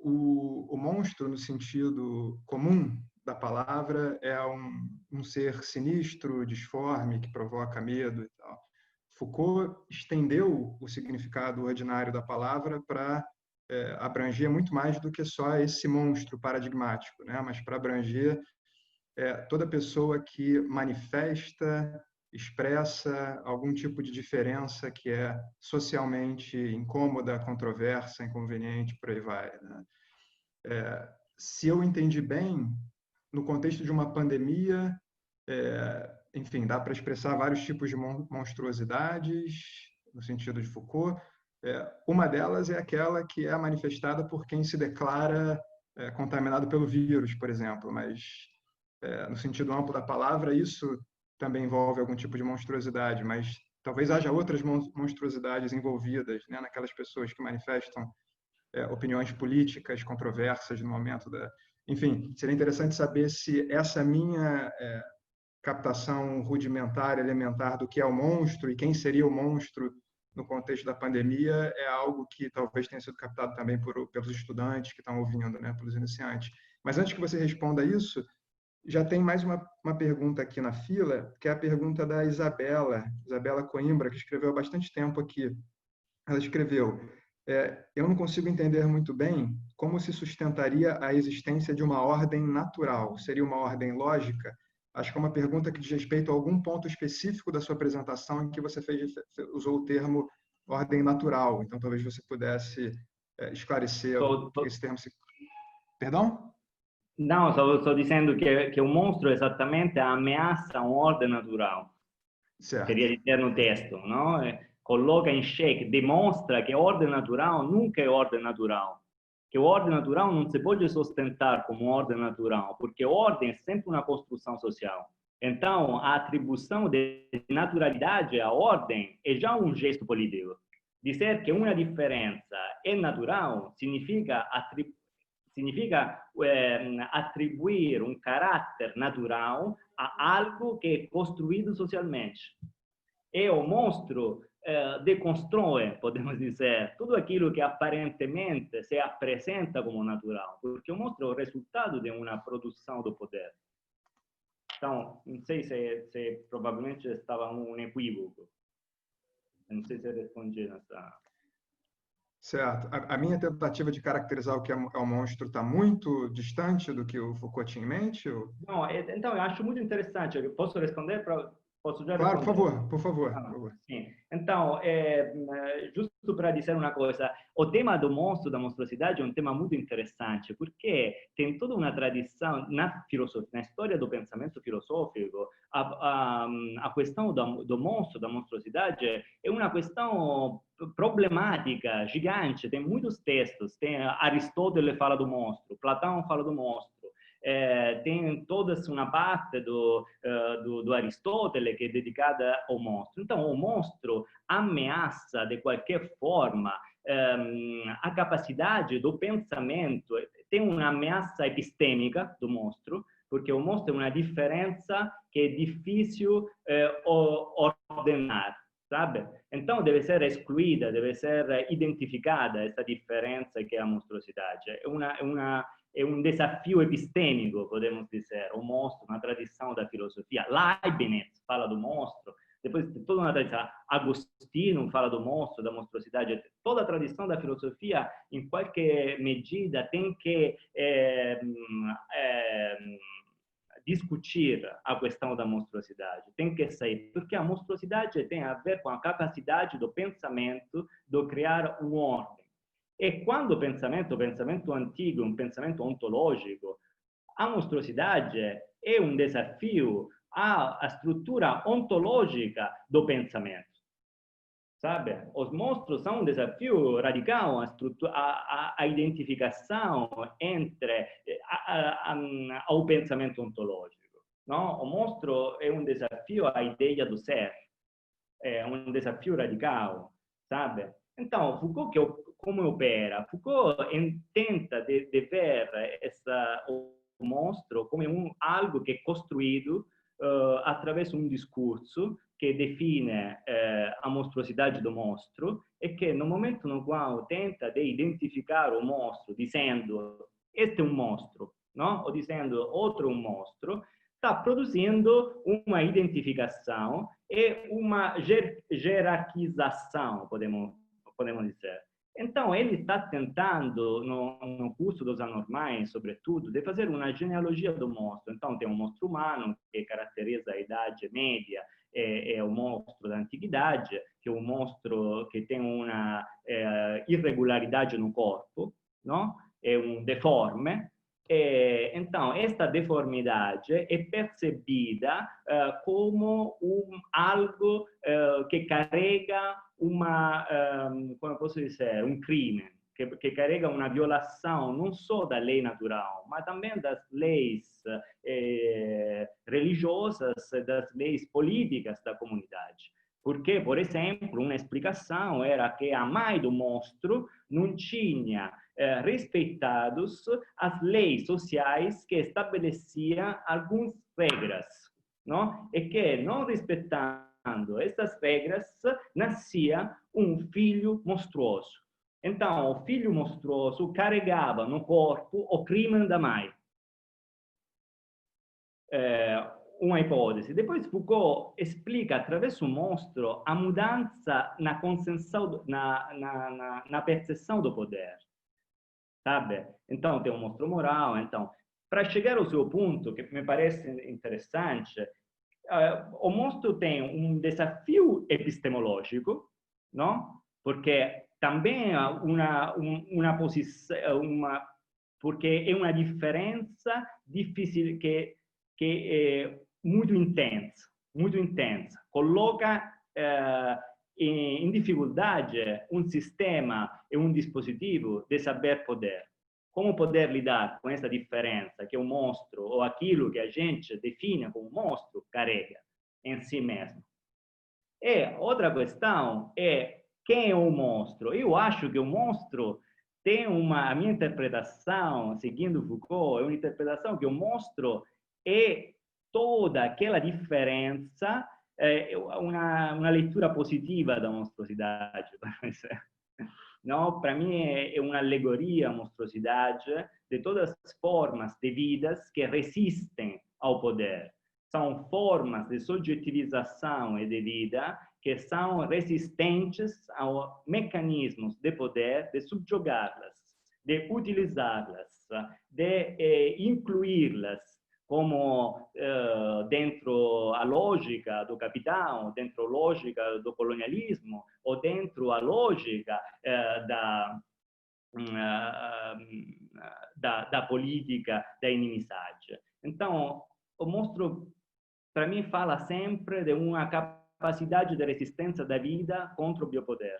O monstro, no sentido comum da palavra, é um ser sinistro, disforme, que provoca medo e tal. Foucault estendeu o significado ordinário da palavra para abranger muito mais do que só esse monstro paradigmático, né? Mas para abranger toda pessoa que manifesta, expressa algum tipo de diferença que é socialmente incômoda, controversa, inconveniente, por aí vai, né? Se eu entendi bem, no contexto de uma pandemia, enfim, dá para expressar vários tipos de monstruosidades, no sentido de Foucault. Uma delas é aquela que é manifestada por quem se declara contaminado pelo vírus, por exemplo, mas no sentido amplo da palavra, isso também envolve algum tipo de monstruosidade, mas talvez haja outras monstruosidades envolvidas, né, naquelas pessoas que manifestam opiniões políticas controversas no momento da... Enfim, seria interessante saber se essa minha captação rudimentar, elementar do que é o monstro e quem seria o monstro no contexto da pandemia é algo que talvez tenha sido captado também pelos estudantes que estão ouvindo, né, pelos iniciantes. Mas antes que você responda isso, já tem mais uma pergunta aqui na fila, que é a pergunta da Isabela Coimbra, que escreveu há bastante tempo aqui. Ela escreveu: eu não consigo entender muito bem como se sustentaria a existência de uma ordem natural. Seria uma ordem lógica? Acho que é uma pergunta que diz respeito a algum ponto específico da sua apresentação em que você usou o termo ordem natural. Então, talvez você pudesse esclarecer o que esse termo se... Perdão? Não, sto dicendo che un mostro esattamente ameaça un ordine naturale. Certo. Seria dizer no texto, no? Coloca em xeque, demonstra que ordem natural nunca é ordem natural. Que o ordem natural não se pode sustentar como ordem natural, porque ordem é sempre uma construção social. Então, a atribuição de naturalidade à ordem é já um gesto político. Dizer que uma diferença é natural significa atribuir um caráter natural a algo que é construído socialmente. E o monstro deconstrói, podemos dizer, tudo aquilo que aparentemente se apresenta como natural, porque o monstro é o resultado de uma produção do poder. Então, não sei se provavelmente estava um equívoco. Não sei se respondi nessa... Certo. A minha tentativa de caracterizar o que é o monstro está muito distante do que o Foucault tinha em mente? Ou... Não, então eu acho muito interessante. Posso responder? Posso já Claro, responder? por favor. Sim. Então, giusto para dizer uma coisa, o tema do monstro, da monstruosidade, é um tema muito interessante, porque tem toda uma tradição na história do pensamento filosófico, a questão do monstro, da monstruosidade, é uma questão problemática, gigante. Tem muitos textos, Aristóteles fala do monstro, Platão fala do monstro, tem toda uma parte do Aristóteles que é dedicada ao monstro. Então, o monstro ameaça, de qualquer forma, a capacidade do pensamento. Tem uma ameaça epistêmica do monstro, porque o monstro é uma diferença que é difícil ordenar, sabe? Então, deve ser excluída, deve ser identificada essa diferença que é a monstruosidade. é um desafio epistêmico, podemos dizer, o monstro na tradição da filosofia. Leibniz fala do monstro, depois toda uma tradição, Agostinho fala do monstro, da monstruosidade. Toda a tradição da filosofia, em qualquer medida, tem que discutir a questão da monstruosidade, tem que sair, porque a monstruosidade tem a ver com a capacidade do pensamento de criar uma ordem. E quando o pensamento antigo, um pensamento ontológico, a monstruosidade é um desafio à estrutura ontológica do pensamento. Sabe? Os monstros são um desafio radical à identificação entre ao pensamento ontológico. Não? O monstro é um desafio à ideia do ser, é um desafio radical, sabe? Então, Foucault, como opera? Foucault tenta de ver o monstro como algo que é construído através de um discurso que define a monstruosidade do monstro e que no momento no qual tenta de identificar o monstro dizendo este é um monstro, não? Ou dizendo outro um monstro, está produzindo uma identificação e uma jerarquização, podemos dizer. Então, ele está tentando, no curso dos anormais, sobretudo, de fazer uma genealogia do monstro. Então, tem um monstro humano, que caracteriza a Idade Média, é o monstro da Antiguidade, que é um monstro que tem uma irregularidade no corpo, não? É um deforme. Então, esta deformidade é percebida como algo que carrega como posso dizer, um crime, que carrega uma violação não só da lei natural, mas também das leis religiosas, das leis políticas da comunidade. Porque, por exemplo, uma explicação era que a mãe do monstro não tinha respeitados as leis sociais que estabeleciam algumas regras, não? E que, não respeitando essas regras, nascia um filho monstruoso. Então, o filho monstruoso carregava no corpo o crime da mãe. Uma hipótese. Depois Foucault explica através do monstro a mudança na concepção, na percepção do poder. Sabe? Então, tem um monstro moral. Então, para chegar ao seu ponto, que me parece interessante, o monstro tem um desafio epistemológico, não? Porque também uma posição, porque é uma diferença difícil que é muito intensa, coloca em dificuldade um sistema e um dispositivo de saber poder. Como poder lidar com essa diferença que o monstro, ou aquilo que a gente define como monstro, carrega em si mesmo? E outra questão é quem é o monstro? Eu acho que o monstro tem a minha interpretação, seguindo Foucault, é uma interpretação que o monstro é toda aquela diferença, uma leitura positiva da monstruosidade. Não, para mim é uma alegoria a monstruosidade de todas as formas de vidas que resistem ao poder. São formas de subjetivização e de vida que são resistentes aos mecanismos de poder, de subjugá-las, de utilizá-las, de incluí-las como dentro a lógica do capital, dentro a lógica do colonialismo, ou dentro a lógica da política da inimizade. Então, o monstro, para mim, fala sempre de uma capacidade de resistência da vida contra o biopoder.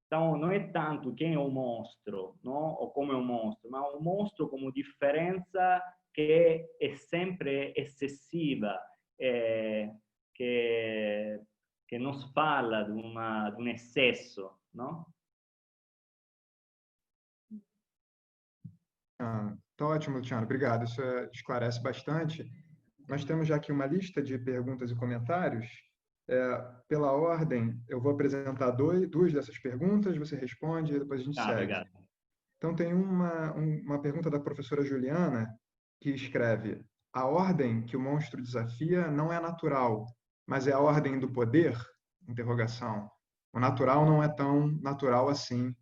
Então, não é tanto quem é o monstro, não? Ou como é o monstro, mas o monstro como diferença que é sempre excessiva, que nos fala de um excesso, não? Tá ótimo, Luciano. Obrigado. Isso esclarece bastante. Nós temos já aqui uma lista de perguntas e comentários. Pela ordem, eu vou apresentar duas dessas perguntas, você responde e depois a gente segue. Obrigado. Então, tem uma pergunta da professora Juliana, que escreve: a ordem que o monstro desafia não é natural, mas é a ordem do poder? Interrogação. O natural não é tão natural assim.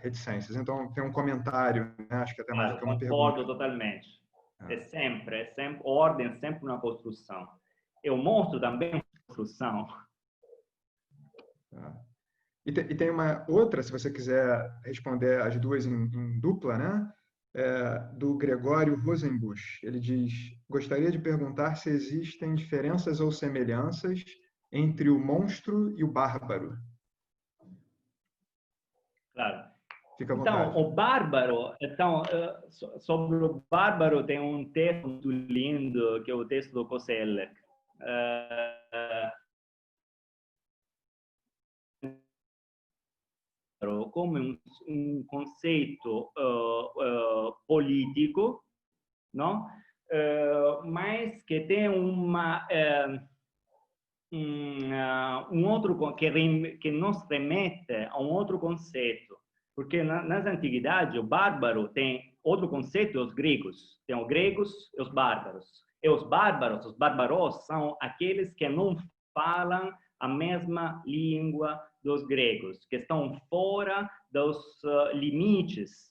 Reticências. Então, tem um comentário, né? Acho que até mais do Claro, que uma pergunta. concordo totalmente. É, É sempre, ordem é sempre uma construção. E o monstro também é uma construção. é. E tem uma outra, se você quiser responder as duas em dupla, né? Do Gregório Rosenbusch. Ele diz: gostaria de perguntar se existem diferenças ou semelhanças entre o monstro e o bárbaro. Claro. Fica à Então, vontade. o bárbaro, então, sobre o bárbaro tem um texto muito lindo, que é o texto do Koselleck. Come un conceito político, não? Mas que tem um outro que nos remete a um outro conceito, porque nas antiguidades o bárbaro tem outro conceito, os gregos. Tem os gregos e os bárbaros. E os bárbaros, os bárbaros, são aqueles que não falam a mesma língua dos gregos, que estão fora dos limites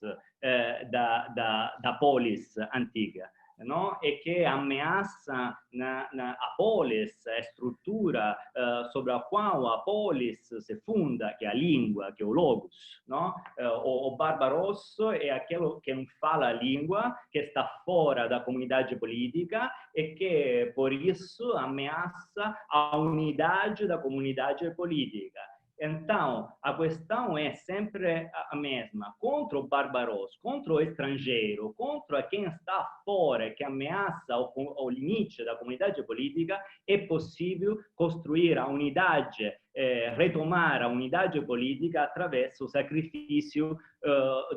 da polis antiga. No? E che ameaça a polis, a estrutura sobre a qual a polis se funda, que é a língua, que é o logos. No? O barbarosso é aquele que não fala a língua, que está fora da comunidade política e que, por isso, ameaça a unidade da comunidade política. Então, a questão é sempre a mesma. Contra o barbaroso, contra o estrangeiro, contra quem está fora, que ameaça o limite da comunidade política, é possível construir a unidade, retomar a unidade política através do sacrifício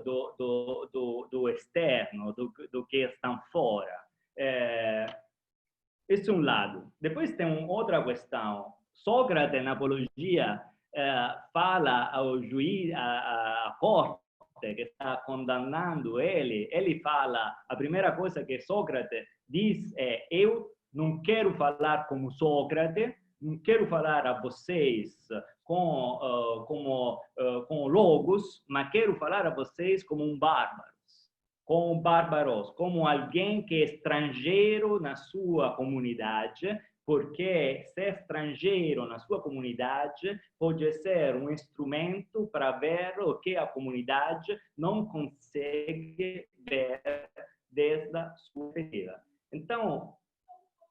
do externo, do que está fora. Esse é um lado. Depois tem outra questão. Sócrates, na Apologia, fala ao juiz, à corte que está condenando ele fala, a primeira coisa que Sócrates diz é: eu não quero falar como Sócrates, não quero falar a vocês como logos, mas quero falar a vocês como um bárbaro, como bárbaros, como alguém que é estrangeiro na sua comunidade, porque ser estrangeiro na sua comunidade pode ser um instrumento para ver o que a comunidade não consegue ver desde a sua perspectiva. Então,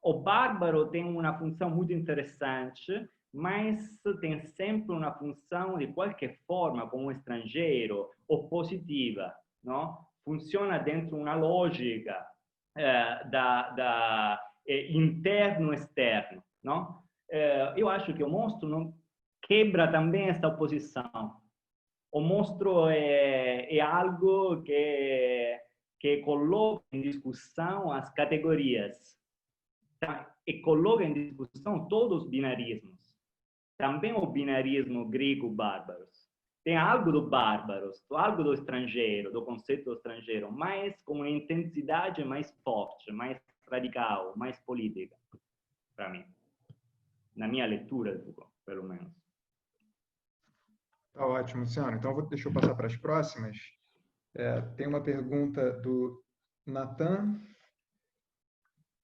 o bárbaro tem uma função muito interessante, mas tem sempre uma função, de qualquer forma, como estrangeiro, opositiva, não? Funciona dentro uma lógica interno-externo, não? Eu acho que o monstro não quebra também essa oposição. O monstro é algo que coloca em discussão as categorias e coloca em discussão todos os binarismos. Também o binarismo grego-bárbaros. Tem algo do bárbaros, algo do estrangeiro, do conceito do estrangeiro, mas com uma intensidade mais forte, mais radical, mais política, para mim. Na minha leitura, pelo menos. Tá ótimo, Luciano. Então, deixa eu passar para as próximas. Tem uma pergunta do Natan.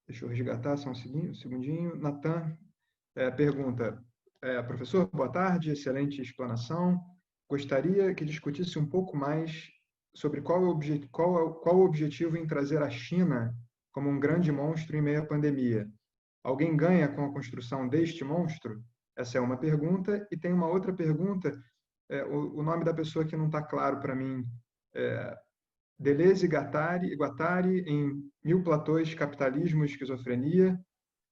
Deixa eu resgatar só um segundinho. Natan pergunta: professor, boa tarde, excelente explanação. Gostaria que discutisse um pouco mais sobre qual o objetivo em trazer a China como um grande monstro em meio à pandemia. Alguém ganha com a construção deste monstro? Essa é uma pergunta. E tem uma outra pergunta, o nome da pessoa que não está claro para mim. Deleuze e Guattari, em Mil Platôs, Capitalismo e Esquizofrenia,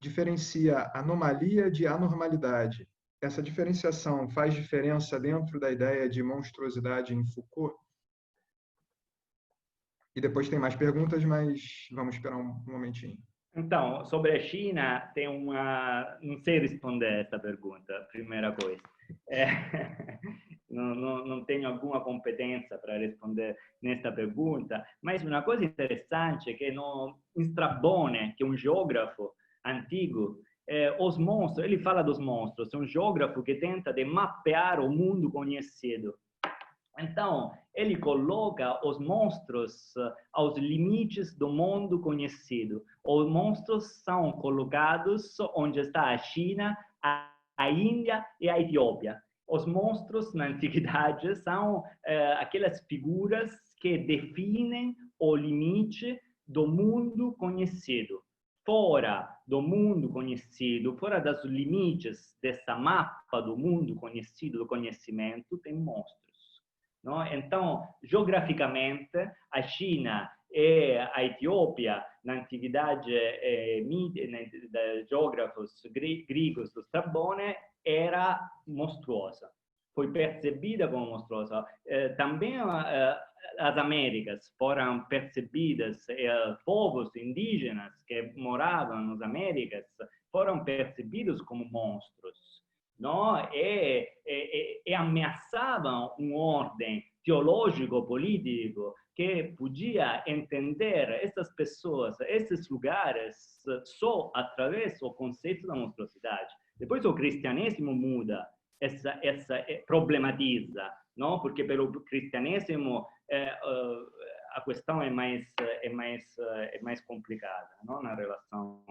diferencia anomalia de anormalidade. Essa diferenciação faz diferença dentro da ideia de monstruosidade em Foucault? E depois tem mais perguntas, mas vamos esperar um momentinho. Então, sobre a China, não sei responder essa pergunta, primeira coisa. não tenho alguma competência para responder nesta pergunta, mas uma coisa interessante é que no Strabone, que é um geógrafo antigo, os monstros, ele fala dos monstros, é um geógrafo que tenta de mapear o mundo conhecido. Então, ele coloca os monstros aos limites do mundo conhecido. Os monstros são colocados onde está a China, a Índia e a Etiópia. Os monstros, na antiguidade, são aquelas figuras que definem o limite do mundo conhecido. Fora do mundo conhecido, fora dos limites dessa mapa do mundo conhecido, do conhecimento, tem monstros. Não? Então, geograficamente, a China e a Etiópia, na antiguidade, de geógrafos gregos do Strabone, era monstruosa. Foi percebida como monstruosa. Também as Américas foram percebidas, povos indígenas que moravam nas Américas foram percebidos como monstros. Não? E ameaçavam uma ordem teológico-político que podia entender essas pessoas, esses lugares, só através do conceito da monstruosidade. Depois o cristianesimo muda, problematiza, não? Porque pelo cristianesimo a questão é mais complicada, não? Na relação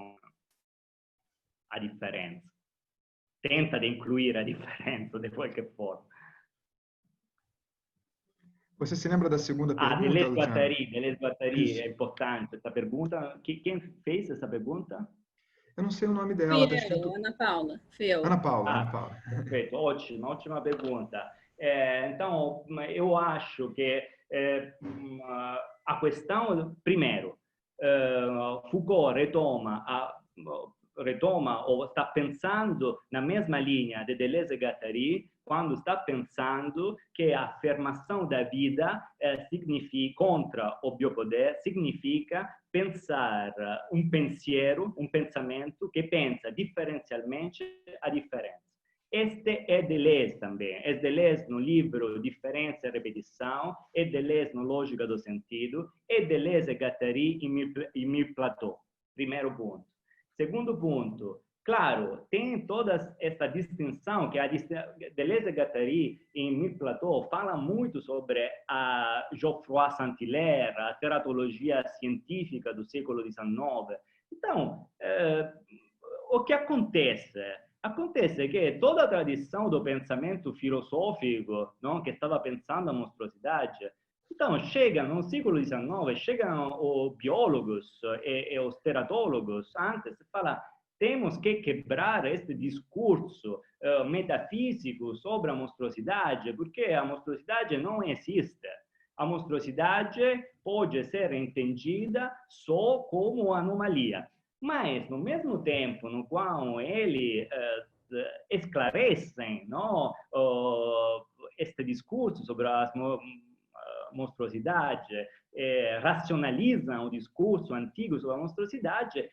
à diferença. Tenta de incluir a differenza de qualche forma. Você se lembra da segunda pergunta, Deleuze Guattari, é importante essa pergunta. Quem fez essa pergunta? Eu não sei o nome dela. Fui eu, Ana Paula. Ana Paula. Perfeito, ótima pergunta. Então, eu acho que a questão, primeiro, Foucault retoma ou está pensando na mesma linha de Deleuze e Guattari quando está pensando que a afirmação da vida significa, contra o biopoder, significa pensar um pensamento que pensa diferencialmente a diferença. Este é Deleuze também. É Deleuze no livro Diferença e Repetição, é Deleuze no Lógica do Sentido, é Deleuze e Guattari em Mille Plateau. Primeiro ponto. Segundo ponto, claro, tem toda essa distinção que a Deleuze e Guattari em Mille Plateau fala muito sobre a Geoffroy Saint-Hilaire, a teratologia científica do século XIX. Então, o que acontece? Acontece que toda a tradição do pensamento filosófico, não, que estava pensando a monstruosidade, então chegam no século XIX, chegam os biólogos e os teratólogos antes e falam: temos que quebrar este discurso metafísico sobre a monstruosidade, porque a monstruosidade não existe. A monstruosidade pode ser entendida só como anomalia. Mas, no mesmo tempo no qual eles esclarecem, não, este discurso sobre a monstruosidade, racionalizam o discurso antigo sobre a monstruosidade,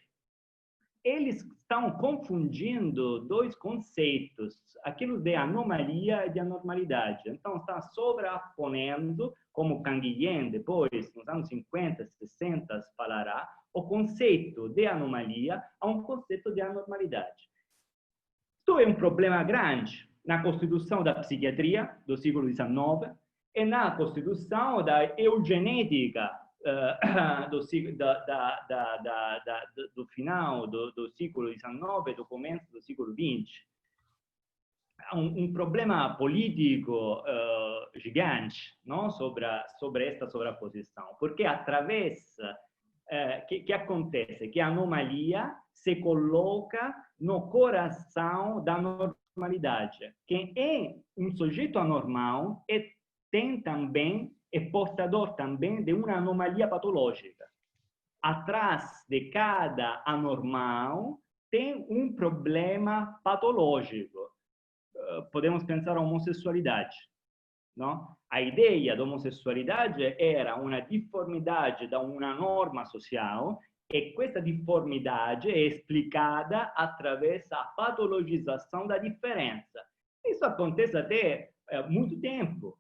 eles estão confundindo dois conceitos, aquilo de anomalia e de anormalidade. Então, está sobrepondo, como Canguilhem depois, nos anos 50, 60, falará, o conceito de anomalia a um conceito de anormalidade. Isto é um problema grande na constituição da psiquiatria do século XIX e na constituição da eugenética do final do século XIX, do começo do século XX. Um problema político gigante, não, sobre esta sobreposição, porque através que acontece? Que a anomalia se coloca no coração da normalidade. Quem é um sujeito anormal tem também, é portador também de uma anomalia patológica. Atrás de cada anormal tem um problema patológico. Podemos pensar a homossexualidade. Não? A ideia da homossexualidade era uma deformidade da uma norma social e questa deformidade é explicada através da patologização da diferença. Isso acontece até muito tempo,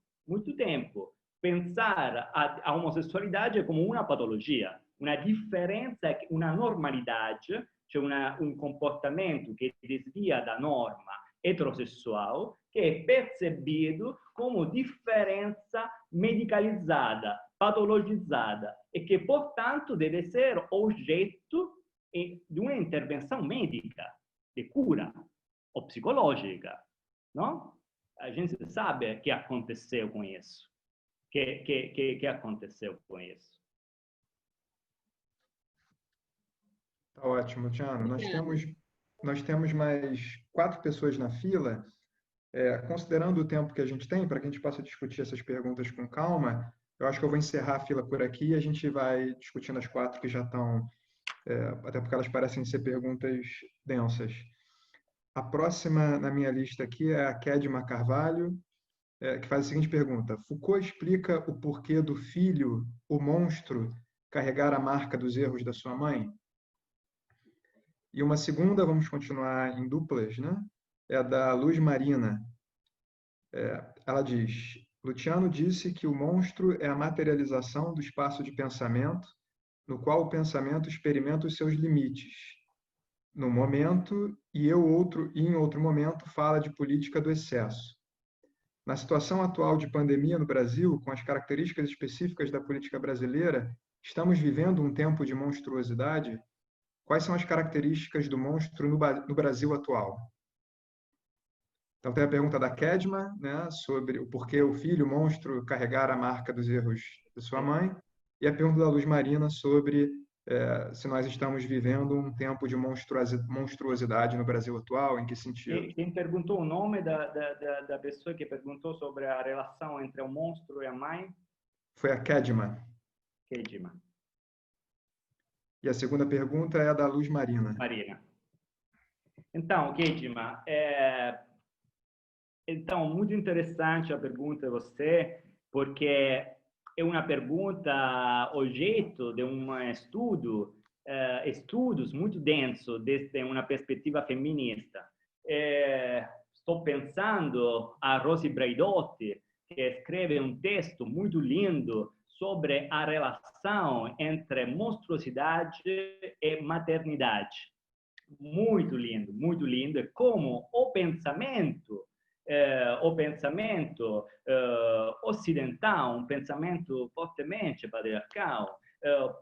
pensar a homossessualidade como uma patologia, uma differenza, una normalidade, cioè un comportamento che desvia da norma heterossessual, che è percepito come differenza medicalizzata, patologizzata e che, portanto, deve essere oggetto di una intervenção médica, de cura, ou psicológica, não? A gente sabe o que aconteceu com isso. Que aconteceu com isso. Tá ótimo, Tiano. Nós temos mais 4 pessoas na fila. Considerando o tempo que a gente tem, para que a gente possa discutir essas perguntas com calma, eu acho que eu vou encerrar a fila por aqui e a gente vai discutindo as 4 que já estão, até porque elas parecem ser perguntas densas. A próxima na minha lista aqui é a Kedma Carvalho, que faz a seguinte pergunta: Foucault explica o porquê do filho, o monstro, carregar a marca dos erros da sua mãe? E uma segunda, vamos continuar em duplas, né? É da Luz Marina. Ela diz: Luciano disse que o monstro é a materialização do espaço de pensamento, no qual o pensamento experimenta os seus limites. No momento, e em outro momento, fala de política do excesso. Na situação atual de pandemia no Brasil, com as características específicas da política brasileira, estamos vivendo um tempo de monstruosidade? Quais são as características do monstro no Brasil atual? Então, tem a pergunta da Kedma, né, sobre o porquê o filho, o monstro, carregar a marca dos erros de sua mãe, e a pergunta da Luz Marina sobre se nós estamos vivendo um tempo de monstruosidade no Brasil atual, em que sentido? Quem perguntou o nome da pessoa que perguntou sobre a relação entre o monstro e a mãe? Foi a Kedma. Kedma. E a segunda pergunta é a da Luz Marina. Marina. Então, Kedma, então, muito interessante a pergunta de você, porque é uma pergunta objeto de um estudos muito denso desde uma perspectiva feminista. Estou pensando a Rosi Braidotti, que escreve um texto muito lindo sobre a relação entre monstruosidade e maternidade. Muito lindo, e como o pensamento ocidental, um pensamento fortemente patriarcal,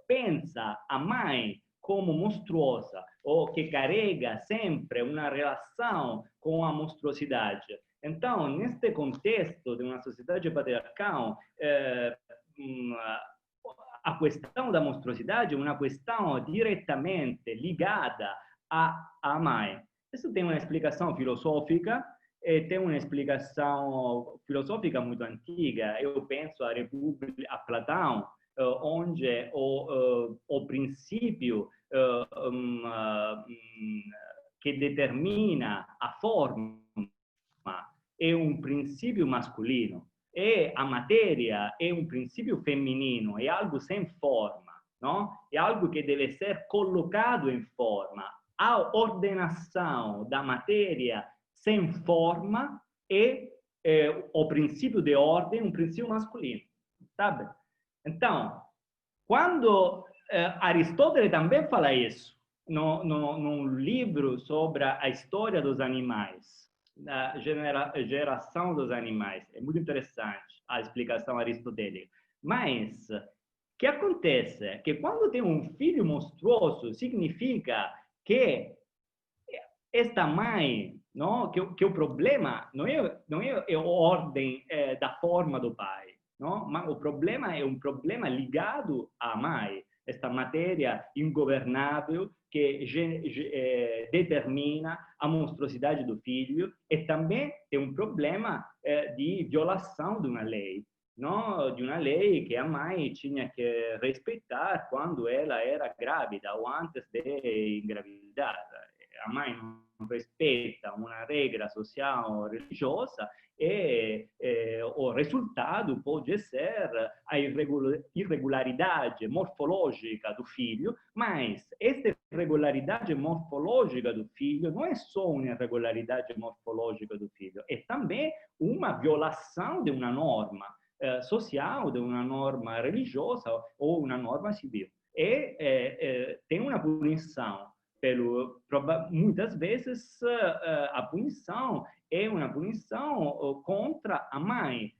pensa a mãe como monstruosa, ou que carrega sempre uma relação com a monstruosidade. Então, neste contexto de uma sociedade patriarcal, a questão da monstruosidade é uma questão diretamente ligada à mãe. Isso tem uma explicação filosófica, tem uma explicação filosófica muito antiga. Eu penso a Platão, onde o princípio que determina a forma é um princípio masculino, e a matéria é um princípio feminino, é algo sem forma, não? É algo que deve ser colocado em forma. A ordenação da matéria sem forma é o princípio de ordem, um princípio masculino, sabe? Então, quando Aristóteles também fala isso, num livro sobre a história dos animais, a geração dos animais, é muito interessante a explicação aristotélica. Mas o que acontece é que quando tem um filho monstruoso, significa que esta mãe, não, que o problema não é a ordem da forma do pai, não? Mas o problema é um problema ligado à mãe, esta matéria ingovernável que determina a monstruosidade do filho, e também tem um problema de violação de uma lei, não? De uma lei que a mãe tinha que respeitar quando ela era grávida ou antes de engravidar. A mãe não respeita uma regra social religiosa e o resultado pode ser a irregularidade morfológica do filho, mas este irregolaridade morfológica do filho não é só uma irregolaridade morfológica do filho, é também uma violação de uma norma social, de uma norma religiosa ou uma norma civil. E tem uma punição. Muitas vezes a punição é uma punição contra a mãe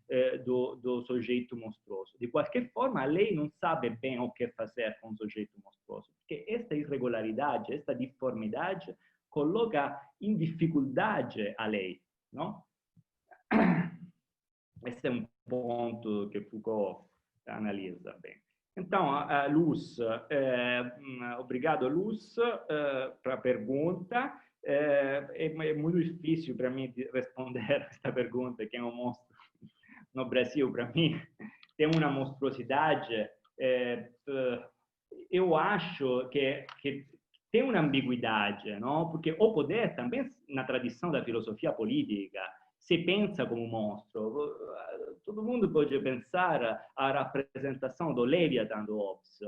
do sujeito monstruoso. De qualquer forma, a lei não sabe bem o que fazer com o sujeito monstruoso, porque esta irregularidade, esta difformidade, coloca em dificuldade a lei, não? Esse é um ponto que Foucault analisa bem. Então, a Luz, obrigado, Luz, para a pergunta. É muito difícil para mim responder esta pergunta, que é um monstro no Brasil, para mim. Tem uma monstruosidade. Eu acho que tem uma ambiguidade, não? Porque o poder também, na tradição da filosofia política, se pensa como monstro. Todo mundo pode pensar a representação do Leviathan do Hobbes.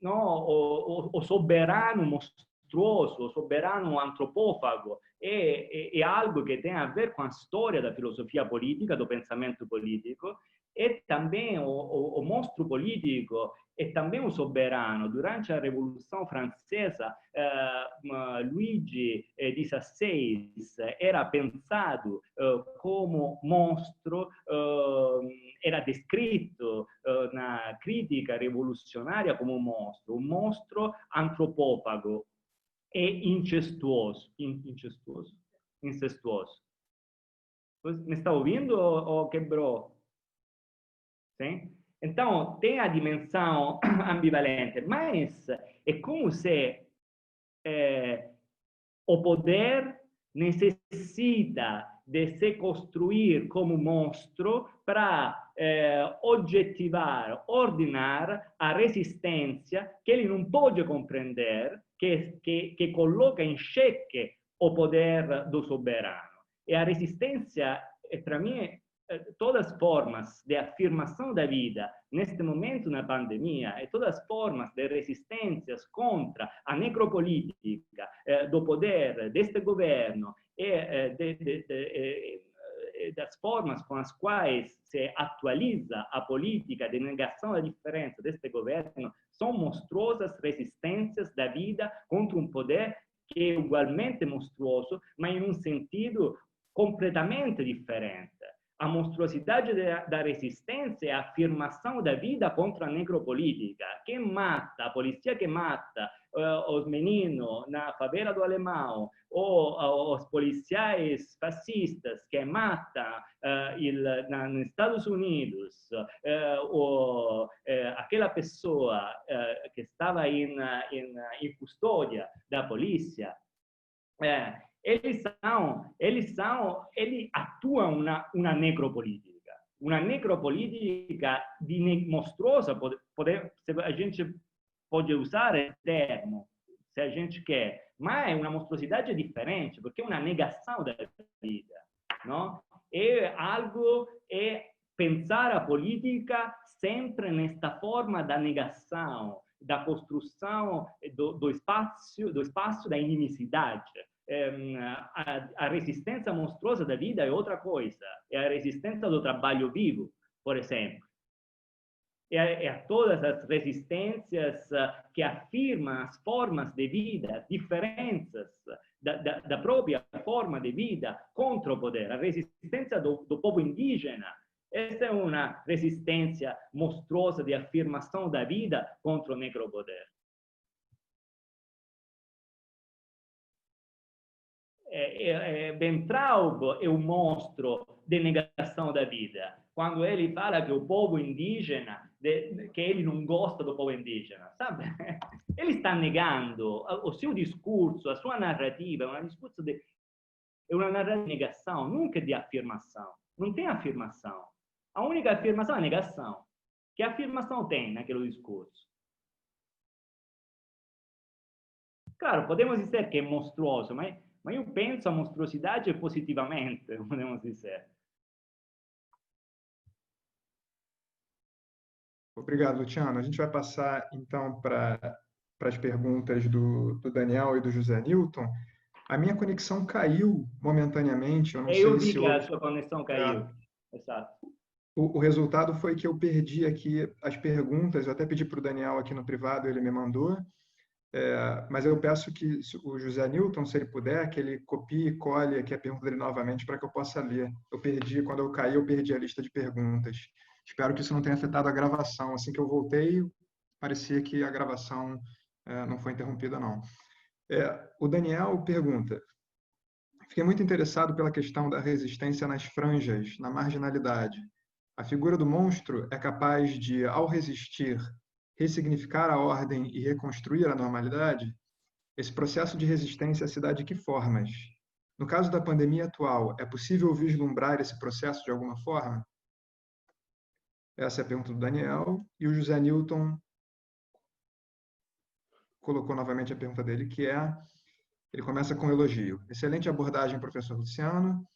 O soberano monstruoso, o soberano antropófago, é algo que tem a ver com a história da filosofia política, do pensamento político, e também o monstro político é também um soberano. Durante a Revolução Francesa, Luigi XVI era pensado como monstro, era descrito na crítica revolucionária como um monstro antropófago e incestuoso. Me está ouvindo ou quebrou? Sim? Então, tem a dimensão ambivalente, mas é como se o poder necessita de se construir como monstro para objetivar, ordenar a resistência que ele não pode compreender, que coloca em xeque o poder do soberano. E a resistência, para mim, todas as formas de afirmação da vida neste momento na pandemia e todas as formas de resistências contra a necropolítica do poder deste governo e das formas com as quais se atualiza a política de negação da diferença deste governo são monstruosas resistências da vida contra um poder que é igualmente monstruoso, mas em um sentido completamente diferente. A monstruosidade da resistência é a afirmação da vida contra a necropolítica. Quem mata, a polícia que mata os meninos na favela do Alemão, ou os policiais fascistas que matam nos Estados Unidos, ou aquela pessoa que estava em custódia da polícia, eles atuam uma necropolítica monstruosa. A gente pode usar esse termo se a gente quer, mas é uma monstruosidade diferente, porque é uma negação da vida, não? É pensar a política sempre nesta forma da negação, da construção do espaço da inimicidade. A resistência monstruosa da vida é outra coisa. É a resistência do trabalho vivo, por exemplo. É todas as resistências que afirmam as formas de vida, diferenças da própria forma de vida contra o poder. A resistência do povo indígena, essa é uma resistência monstruosa de afirmação da vida contra o necropoder. Bentraub é um monstro de negação da vida. Quando ele fala que o povo indígena, que ele não gosta do povo indígena, sabe? Ele está negando o seu discurso, a sua narrativa, é uma narrativa de negação, nunca de afirmação. Não tem afirmação. A única afirmação é a negação. Que afirmação tem naquele discurso? Claro, podemos dizer que é monstruoso, mas eu penso a monstruosidade positivamente, podemos dizer. Obrigado, Luciano. A gente vai passar, então, para para as perguntas do Daniel e do José Newton, a minha conexão caiu momentaneamente. Eu não Eu sei vi se que a houve. sua conexão caiu. Exato. O resultado foi que eu perdi aqui as perguntas. Eu até pedi para o Daniel aqui no privado, ele me mandou. Mas eu peço que o José Newton, se ele puder, que ele copie e cole aqui a pergunta dele novamente para que eu possa ler. Quando eu caí, eu perdi a lista de perguntas. Espero que isso não tenha afetado a gravação. Assim que eu voltei, parecia que a gravação não foi interrompida, não. O Daniel pergunta: fiquei muito interessado pela questão da resistência nas franjas, na marginalidade. A figura do monstro é capaz de, ao resistir, ressignificar a ordem e reconstruir a normalidade? Esse processo de resistência se dá de que formas? No caso da pandemia atual, é possível vislumbrar esse processo de alguma forma? Essa é a pergunta do Daniel. E o José Newton colocou novamente a pergunta dele, que é... Ele começa com um elogio. Excelente abordagem, professor Luciano.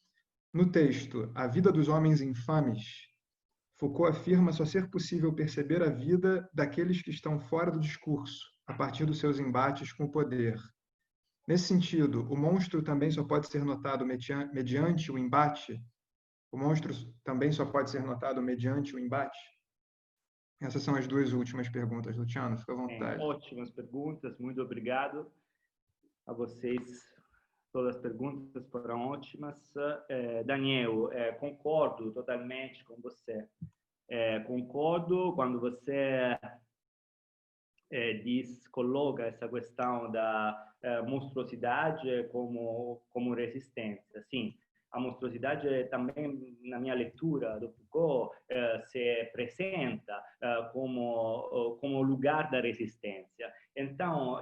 No texto A Vida dos Homens Infames, Foucault afirma só ser possível perceber a vida daqueles que estão fora do discurso, a partir dos seus embates com o poder. Nesse sentido, o monstro também só pode ser notado mediante o embate? O monstro também só pode ser notado mediante o embate? Essas são as duas últimas perguntas, Luciano. Fica à vontade. Ótimas perguntas, muito obrigado a vocês. Todas as perguntas foram ótimas. Daniel, concordo totalmente com você. Concordo quando você coloca essa questão da monstruosidade como resistência. Sim, a monstruosidade também, na minha leitura do Foucault, se apresenta como lugar da resistência. Então,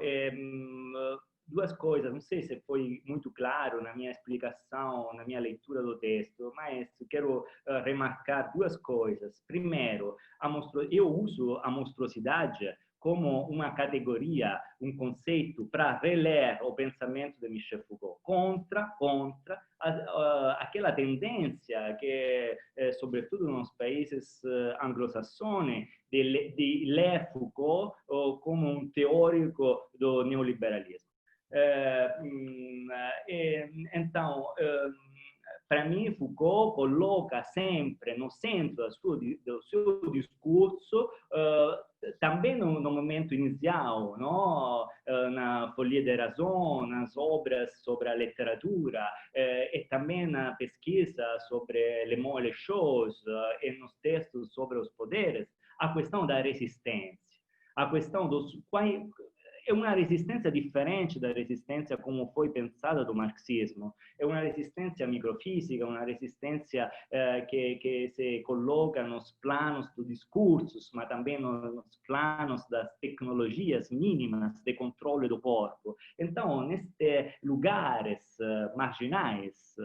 duas coisas, não sei se foi muito claro na minha explicação, na minha leitura do texto, mas quero remarcar duas coisas. Primeiro, eu uso a monstruosidade como uma categoria, um conceito para reler o pensamento de Michel Foucault, contra aquela tendência que, sobretudo nos países anglo-saxões, de ler Foucault como um teórico do neoliberalismo. Então, para mim, Foucault coloca sempre no centro do seu discurso, também no momento inicial, na Folie de Raison, nas obras sobre a literatura, e também na pesquisa sobre Les mots et les choses, e nos textos sobre os poderes, a questão da resistência, a questão dos... É uma resistência diferente da resistência como foi pensada do marxismo. É uma resistência microfísica, uma resistência que se coloca nos planos dos discursos, mas também nos planos das tecnologias mínimas de controle do corpo. Então, nestes lugares marginais,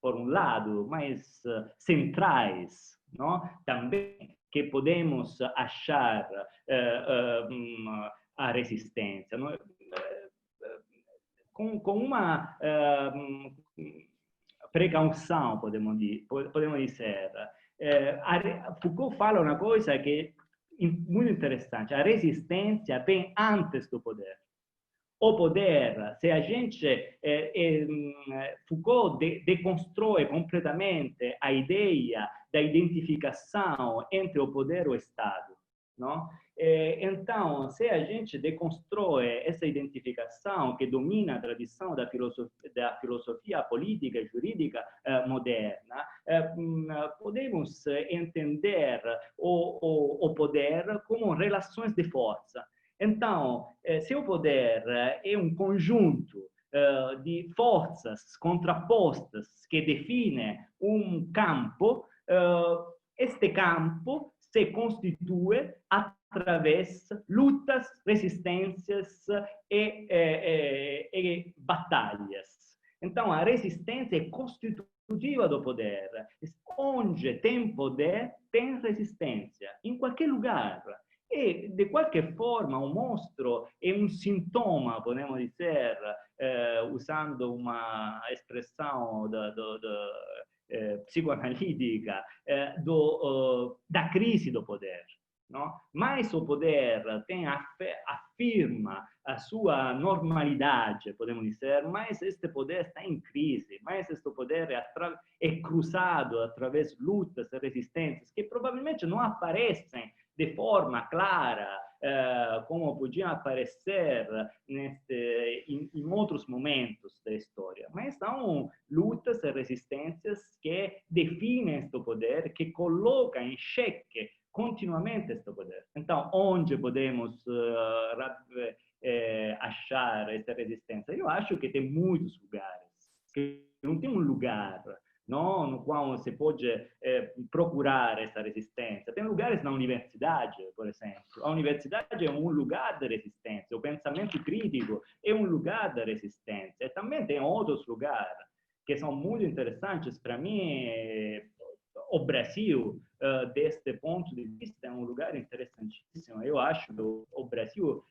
por um lado, mais centrais, também que podemos achar a resistência, com uma precaução, podemos dizer. Foucault fala uma coisa que é muito interessante: a resistência vem antes do poder. O poder, se a gente... Foucault deconstrói completamente a ideia da identificação entre o poder e o Estado, não? Então, se a gente deconstrói essa identificação que domina a tradição da filosofia política e jurídica moderna, podemos entender o poder como relações de força. Então, se o poder é um conjunto de forças contrapostas que define um campo, este campo se constitui através de lutas, resistências e batalhas. Então, a resistência é constitutiva do poder. Onde tem poder, tem resistência, em qualquer lugar. E, de qualquer forma, o monstro é um sintoma, podemos dizer, usando uma expressão psicoanalítica, da crise do poder. não? Mas o poder afirma a sua normalidade, podemos dizer, mas este poder está em crise, mas este poder é cruzado através de lutas e resistências que provavelmente não aparecem de forma clara, como podiam aparecer em outros momentos da história. Mas são lutas e resistências que definem este poder, que colocam em xeque continuamente este poder. Então, onde podemos achar essa resistência? Eu acho que tem muitos lugares, que não tem um lugar no qual você pode procurar essa resistência. Tem lugares na universidade, por exemplo. A universidade é um lugar de resistência. O pensamento crítico é um lugar de resistência. E também tem outros lugares que são muito interessantes para mim. O Brasil, deste ponto de vista, é um lugar interessantíssimo. Eu acho que o Brasil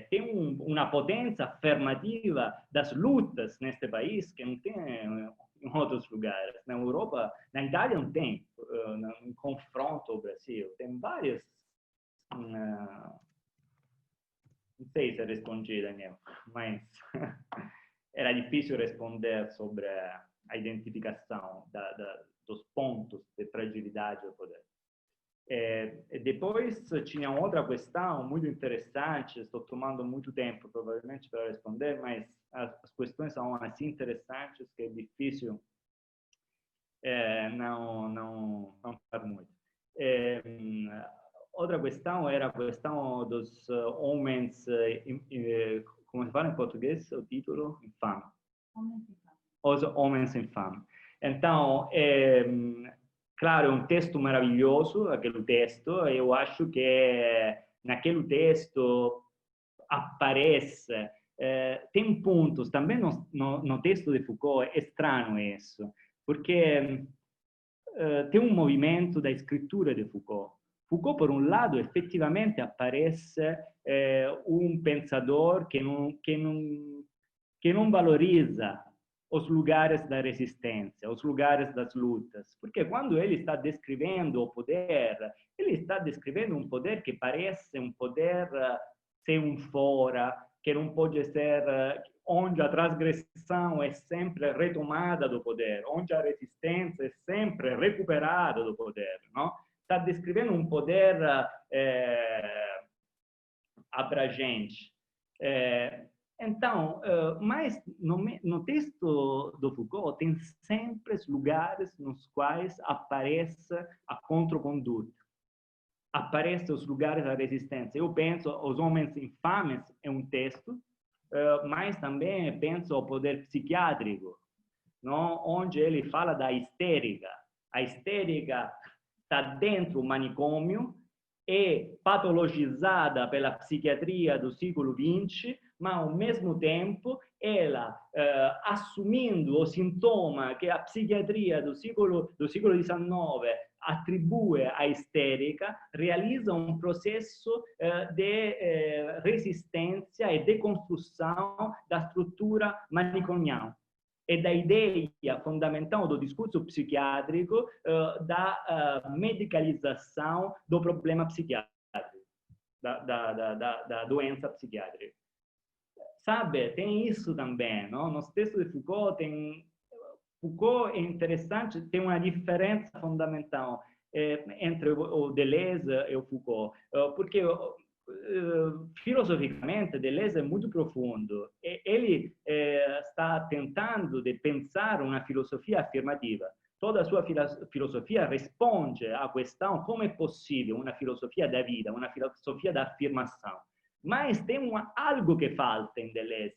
tem uma potência afirmativa das lutas neste país que não tem em outros lugares. Na Europa, na Itália não tem, em confronto ao Brasil. Tem várias... não sei se respondi, Daniel, mas era difícil responder sobre a identificação dos pontos de fragilidade do poder. Depois tinha outra questão muito interessante, estou tomando muito tempo provavelmente para responder, mas as questões são assim interessantes que é difícil não falar muito. Outra questão era a questão dos homens, como se fala em português o título? Infame. Os homens infames. Então, claro, é um texto maravilhoso, aquele texto. Eu acho que naquele texto aparece... tem pontos, também no texto de Foucault, é estranho isso, porque tem um movimento da escritura de Foucault. Foucault, por um lado, efetivamente aparece um pensador que não valoriza os lugares da resistência, os lugares das lutas. Porque quando ele está descrevendo o poder, ele está descrevendo um poder que parece um poder sem um fora, que não pode ser, onde a transgressão é sempre retomada do poder, onde a resistência é sempre recuperada do poder, não? Está descrevendo um poder abrangente. Então, mas no texto do Foucault tem sempre lugares nos quais aparece a contraconduta, aparecem os lugares da resistência. Eu penso, Os Homens Infames é um texto, mas também penso ao poder psiquiátrico, não? Onde ele fala da histérica. A histérica está dentro do manicômio, é patologizada pela psiquiatria do século XX, mas, ao mesmo tempo, ela, assumindo o sintoma que a psiquiatria do século XIX atribui à histérica, realiza um processo de resistência e deconstrução da estrutura manicomial e da ideia fundamental do discurso psiquiátrico da medicalização do problema psiquiátrico, da doença psiquiátrica. Sabe, tem isso também, não? Nos textos de Foucault, Foucault é interessante, tem uma diferença fundamental entre o Deleuze e o Foucault, porque filosoficamente Deleuze é muito profundo. Ele está tentando de pensar uma filosofia afirmativa. Toda a sua filosofia responde à questão como é possível uma filosofia da vida, uma filosofia da afirmação. Mas tem algo que falta em Deleuze,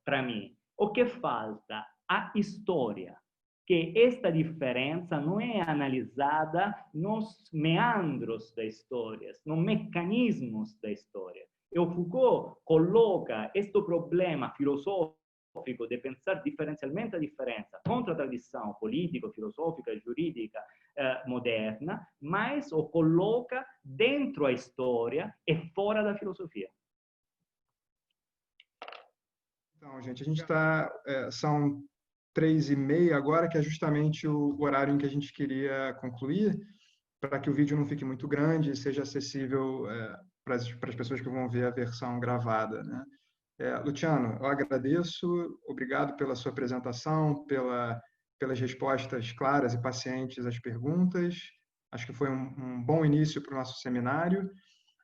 para mim. O que falta? A história. Que esta diferença não é analisada nos meandros da história, nos mecanismos da história. E o Foucault coloca este problema filosófico de pensar diferencialmente a diferença contra a tradição política, filosófica, jurídica moderna, mas o coloca dentro a história e fora da filosofia. Então, gente, a gente está... são 3h30 agora, que é justamente o horário em que a gente queria concluir. para que o vídeo não fique muito grande e seja acessível para as pessoas que vão ver a versão gravada, né? Luciano, eu agradeço, obrigado pela sua apresentação, pelas respostas claras e pacientes às perguntas. Acho que foi um bom início para o nosso seminário.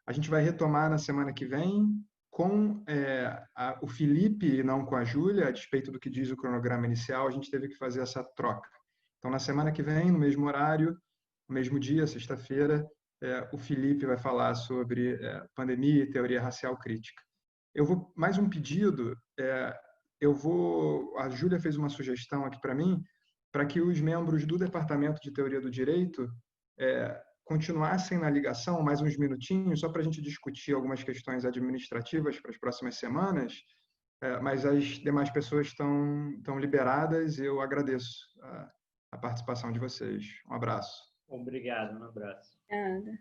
A gente vai retomar na semana que vem com o Felipe e não com a Júlia, a despeito do que diz o cronograma inicial, a gente teve que fazer essa troca. Então, na semana que vem, no mesmo horário, no mesmo dia, sexta-feira, o Felipe vai falar sobre pandemia e teoria racial crítica. Eu vou mais um pedido. A Júlia fez uma sugestão aqui para mim, para que os membros do Departamento de Teoria do Direito continuassem na ligação mais uns minutinhos, só para a gente discutir algumas questões administrativas para as próximas semanas, mas as demais pessoas estão liberadas e eu agradeço a participação de vocês. Um abraço. Obrigado, um abraço. Obrigada.